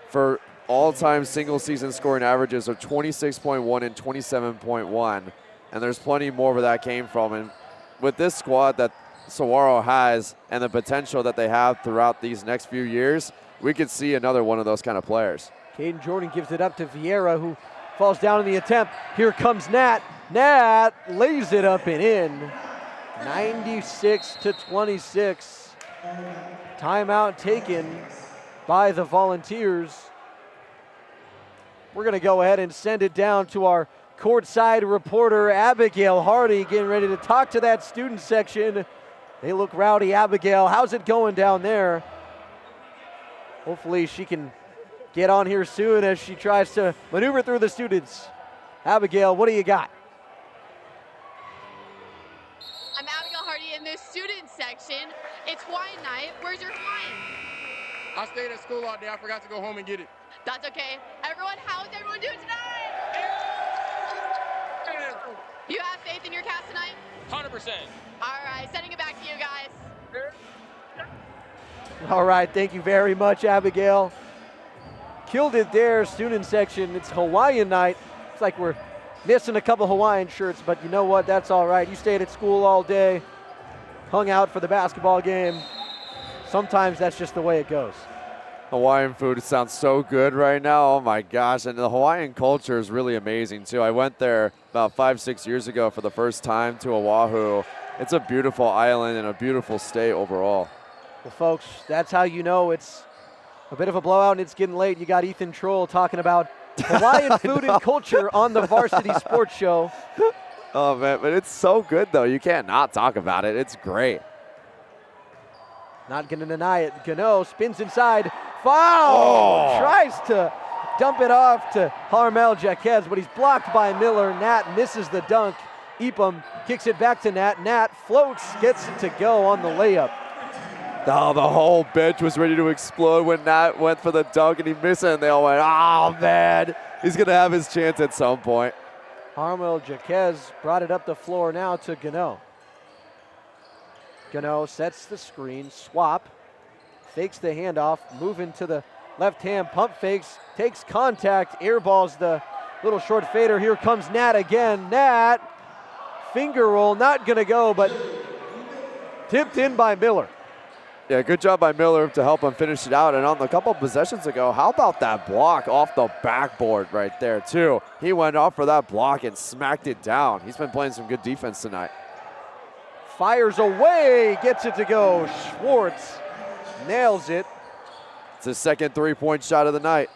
[SPEAKER 2] for all-time single-season scoring averages of 26.1 and 27.1, and there's plenty more where that came from. And with this squad that Saguaro has and the potential that they have throughout these next few years, we could see another one of those kind of players.
[SPEAKER 1] Caden Jordan gives it up to Vieira, who falls down in the attempt. Here comes Nat. Nat lays it up and in. 96-26. Timeout taken by the Volunteers. We're going to go ahead and send it down to our courtside reporter, Abigail Hardy, getting ready to talk to that student section. They look rowdy. Abigail, how's it going down there? Hopefully she can get on here soon as she tries to maneuver through the students. Abigail, what do you got?
[SPEAKER 5] I'm Abigail Hardy in the student section. It's Hawaiian night. Where's your Hawaiian?
[SPEAKER 9] I stayed at school all day. I forgot to go home and get it.
[SPEAKER 5] That's okay. Everyone, how's everyone doing tonight? You have faith in your cast tonight?
[SPEAKER 9] 100%.
[SPEAKER 5] All right, sending it back to you guys.
[SPEAKER 1] All right, thank you very much, Abigail. Killed it there, student section. It's Hawaiian night. It's like we're missing a couple Hawaiian shirts, but you know what? That's all right. You stayed at school all day, hung out for the basketball game. Sometimes that's just the way it goes.
[SPEAKER 2] Hawaiian food sounds so good right now. Oh my gosh. And the Hawaiian culture is really amazing too. I went there about 5-6 years ago for the first time to Oahu. It's a beautiful island and a beautiful state overall.
[SPEAKER 1] Well, folks, that's how you know it's a bit of a blowout and it's getting late. You got Ethan Troll talking about Hawaiian food and culture on the Varsity Sports Show.
[SPEAKER 2] Oh man, but it's so good though. You can't not talk about it. It's great.
[SPEAKER 1] Not going to deny it. Gano spins inside. Foul!
[SPEAKER 2] Oh.
[SPEAKER 1] Tries to dump it off to Harmel Jaquez, but he's blocked by Miller. Nat misses the dunk. Epum kicks it back to Nat. Nat floats, gets it to go on the layup.
[SPEAKER 2] Oh, the whole bench was ready to explode when Nat went for the dunk and he missed it, and they all went, oh man, he's going to have his chance at some point.
[SPEAKER 1] Harmel Jaquez brought it up the floor now to Gano. Gano sets the screen, swap, fakes the handoff, moving to the left hand, pump fakes, takes contact, airballs the little short fader. Here comes Nat again. Nat, finger roll, not going to go, but tipped in by Miller.
[SPEAKER 2] Yeah, good job by Miller to help him finish it out. And on a couple of possessions ago, how about that block off the backboard right there, too? He went off for that block and smacked it down. He's been playing some good defense tonight.
[SPEAKER 1] Fires away, gets it to go. Schwartz nails it.
[SPEAKER 2] It's his second three-point shot of the night.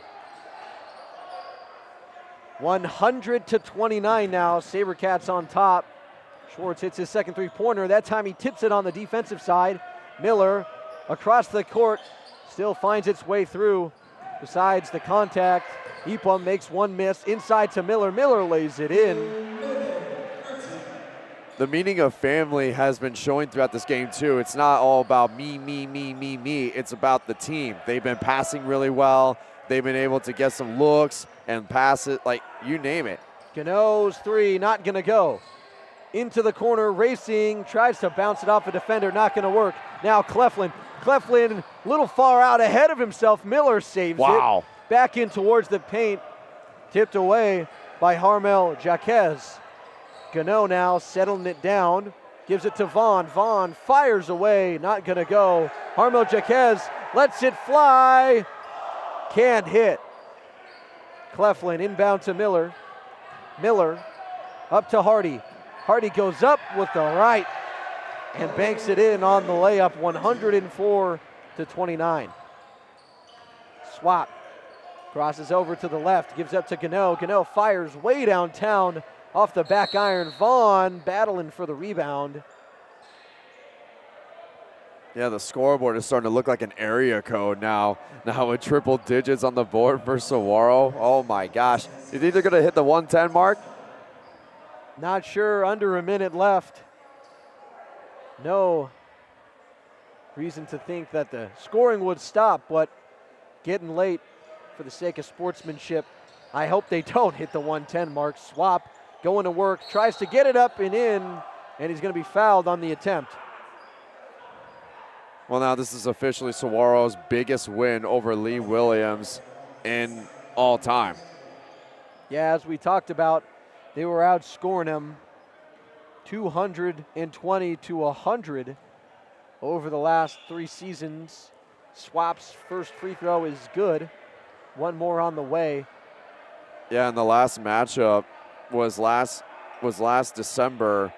[SPEAKER 1] 100-29 now. SaberCats on top. Schwartz hits his second three-pointer. That time he tips it on the defensive side. Miller across the court still finds its way through. Besides the contact, Epum makes one miss. Inside to Miller. Miller lays it in.
[SPEAKER 2] The meaning of family has been showing throughout this game, too. It's not all about me, me, me, me, me. It's about the team. They've been passing really well. They've been able to get some looks and pass it, like you name it.
[SPEAKER 1] Gano's three, not going to go. Into the corner, racing, tries to bounce it off a defender, not going to work. Now Cleflin. Cleflin, a little far out ahead of himself. Miller saves it. Back in towards the paint. Tipped away by Harmel Jaquez. Gano now settling it down. Gives it to Vaughn. Vaughn fires away, not going to go. Harmel Jaquez lets it fly. Can't hit. Cleflin inbound to Miller. Miller up to Hardy. Hardy goes up with the right and banks it in on the layup, 104-29. Swap. Crosses over to the left, gives up to Gano. Gano fires way downtown off the back iron. Vaughn battling for the rebound.
[SPEAKER 2] Yeah, the scoreboard is starting to look like an area code now. Now with triple digits on the board for Saguaro. Oh my gosh. Is either going to hit the 110 mark?
[SPEAKER 1] Not sure, under a minute left. No reason to think that the scoring would stop, but getting late for the sake of sportsmanship. I hope they don't hit the 110 mark. Swap, going to work, tries to get it up and in, and he's going to be fouled on the attempt.
[SPEAKER 2] Well, now this is officially Saguaro's biggest win over Lee Williams in all time.
[SPEAKER 1] Yeah, as we talked about, they were outscoring him 220-100 over the last 3 seasons. Swap's first free throw is good. One more on the way.
[SPEAKER 2] Yeah, and the last matchup was last December.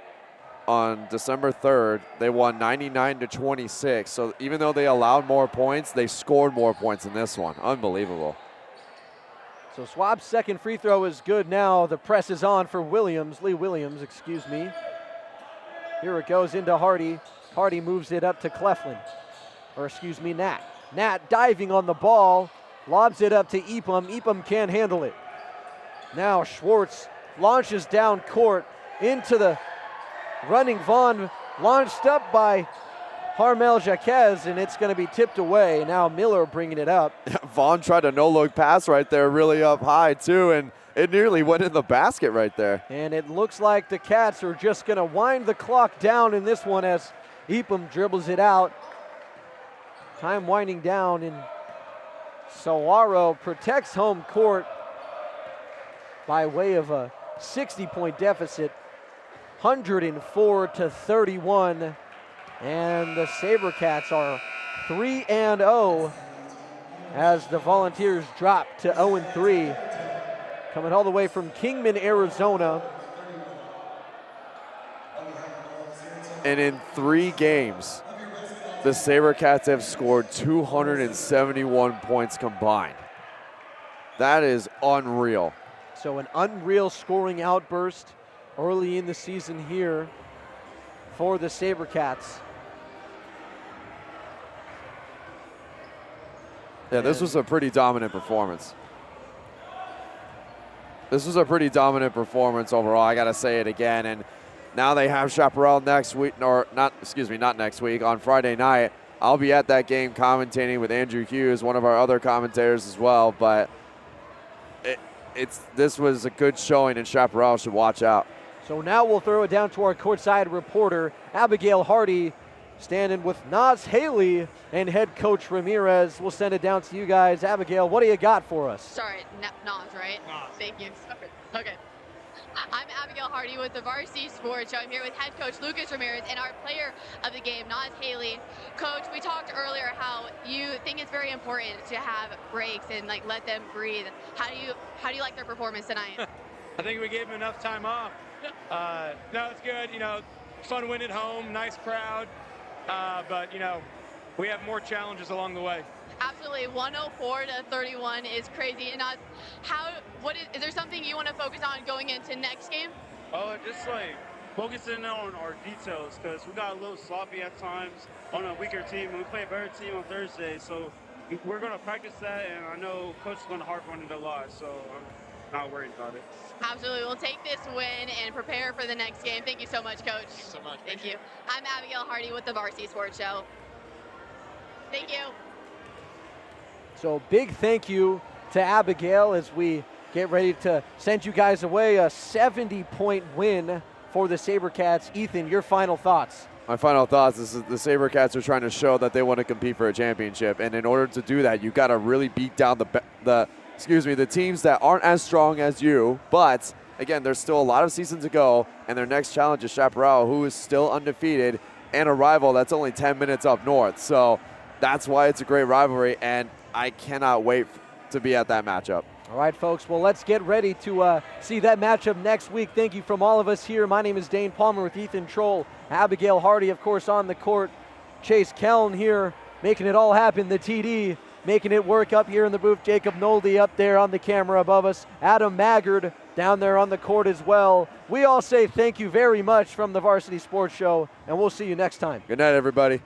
[SPEAKER 2] On December 3rd, they won 99-26. So even though they allowed more points, they scored more points in this one. Unbelievable.
[SPEAKER 1] So Swap's second free throw is good now. The press is on for Lee Williams, excuse me. Here it goes into Hardy. Hardy moves it up to Cleflin, or excuse me, Nat. Nat diving on the ball, lobs it up to Epum. Epum can't handle it. Now Schwartz launches down court into the running Vaughn, launched up by Harmel Jaquez, and it's going to be tipped away. Now Miller bringing it up.
[SPEAKER 2] Vaughn tried a no-look pass right there, really up high too, and it nearly went in the basket right there.
[SPEAKER 1] And it looks like the Cats are just going to wind the clock down in this one as Epum dribbles it out. Time winding down, and Saguaro protects home court by way of a 60-point deficit, 104-31. And the SaberCats are 3-0 as the Volunteers drop to 0-3. Coming all the way from Kingman, Arizona.
[SPEAKER 2] And in 3 games, the SaberCats have scored 271 points combined. That is unreal.
[SPEAKER 1] So an unreal scoring outburst early in the season here for the SaberCats.
[SPEAKER 2] Yeah, this was a pretty dominant performance. This was a pretty dominant performance overall. I got to say it again. And now they have Chaparral next week, or not next week, on Friday night. I'll be at that game commentating with Andrew Hughes, one of our other commentators as well. But this was a good showing, and Chaparral should watch out.
[SPEAKER 1] So now we'll throw it down to our courtside reporter, Abigail Hardy, standing with Nas Haley and head coach Ramirez. We'll send it down to you guys. Abigail, what do you got for us?
[SPEAKER 5] Sorry, Nas, right? Nas. Thank you. Okay. I'm Abigail Hardy with the Varsity Sports Show. I'm here with head coach Lucas Ramirez and our player of the game, Nas Haley. Coach, we talked earlier how you think it's very important to have breaks and let them breathe. How do you like their performance tonight?
[SPEAKER 10] I think we gave them enough time off. No, it's good. Fun win at home, nice crowd. But we have more challenges along the way.
[SPEAKER 5] Absolutely, 104-31 is crazy. And is there something you want to focus on going into next game?
[SPEAKER 10] Oh, just focusing on our details, because we got a little sloppy at times on a weaker team, and we play a better team on Thursday. So we're going to practice that, and I know coach is going to harp on it a lot. So I'm not worried about it.
[SPEAKER 5] Absolutely. We'll take this win and prepare for the next game. Thank you so much, Coach.
[SPEAKER 10] Thanks so much.
[SPEAKER 5] Thank you. I'm Abigail Hardy with the Varsity Sports Show. Thank you.
[SPEAKER 1] So big thank you to Abigail as we get ready to send you guys away. A 70-point win for the SaberCats. Ethan, your final thoughts.
[SPEAKER 2] My final thoughts is the SaberCats are trying to show that they want to compete for a championship. And in order to do that, you got to really beat down the teams that aren't as strong as you. But again, there's still a lot of season to go, and their next challenge is Chaparral, who is still undefeated, and a rival that's only 10 minutes up north. So that's why it's a great rivalry, and I cannot wait to be at that matchup.
[SPEAKER 1] All right, folks. Well, let's get ready to see that matchup next week. Thank you from all of us here. My name is Dane Palmer with Ethan Troll, Abigail Hardy, of course, on the court. Chase Keln here making it all happen, the TD, making it work up here in the booth. Jacob Nolde up there on the camera above us. Adam Maggard down there on the court as well. We all say thank you very much from the Varsity Sports Show, and we'll see you next time.
[SPEAKER 2] Good night, everybody.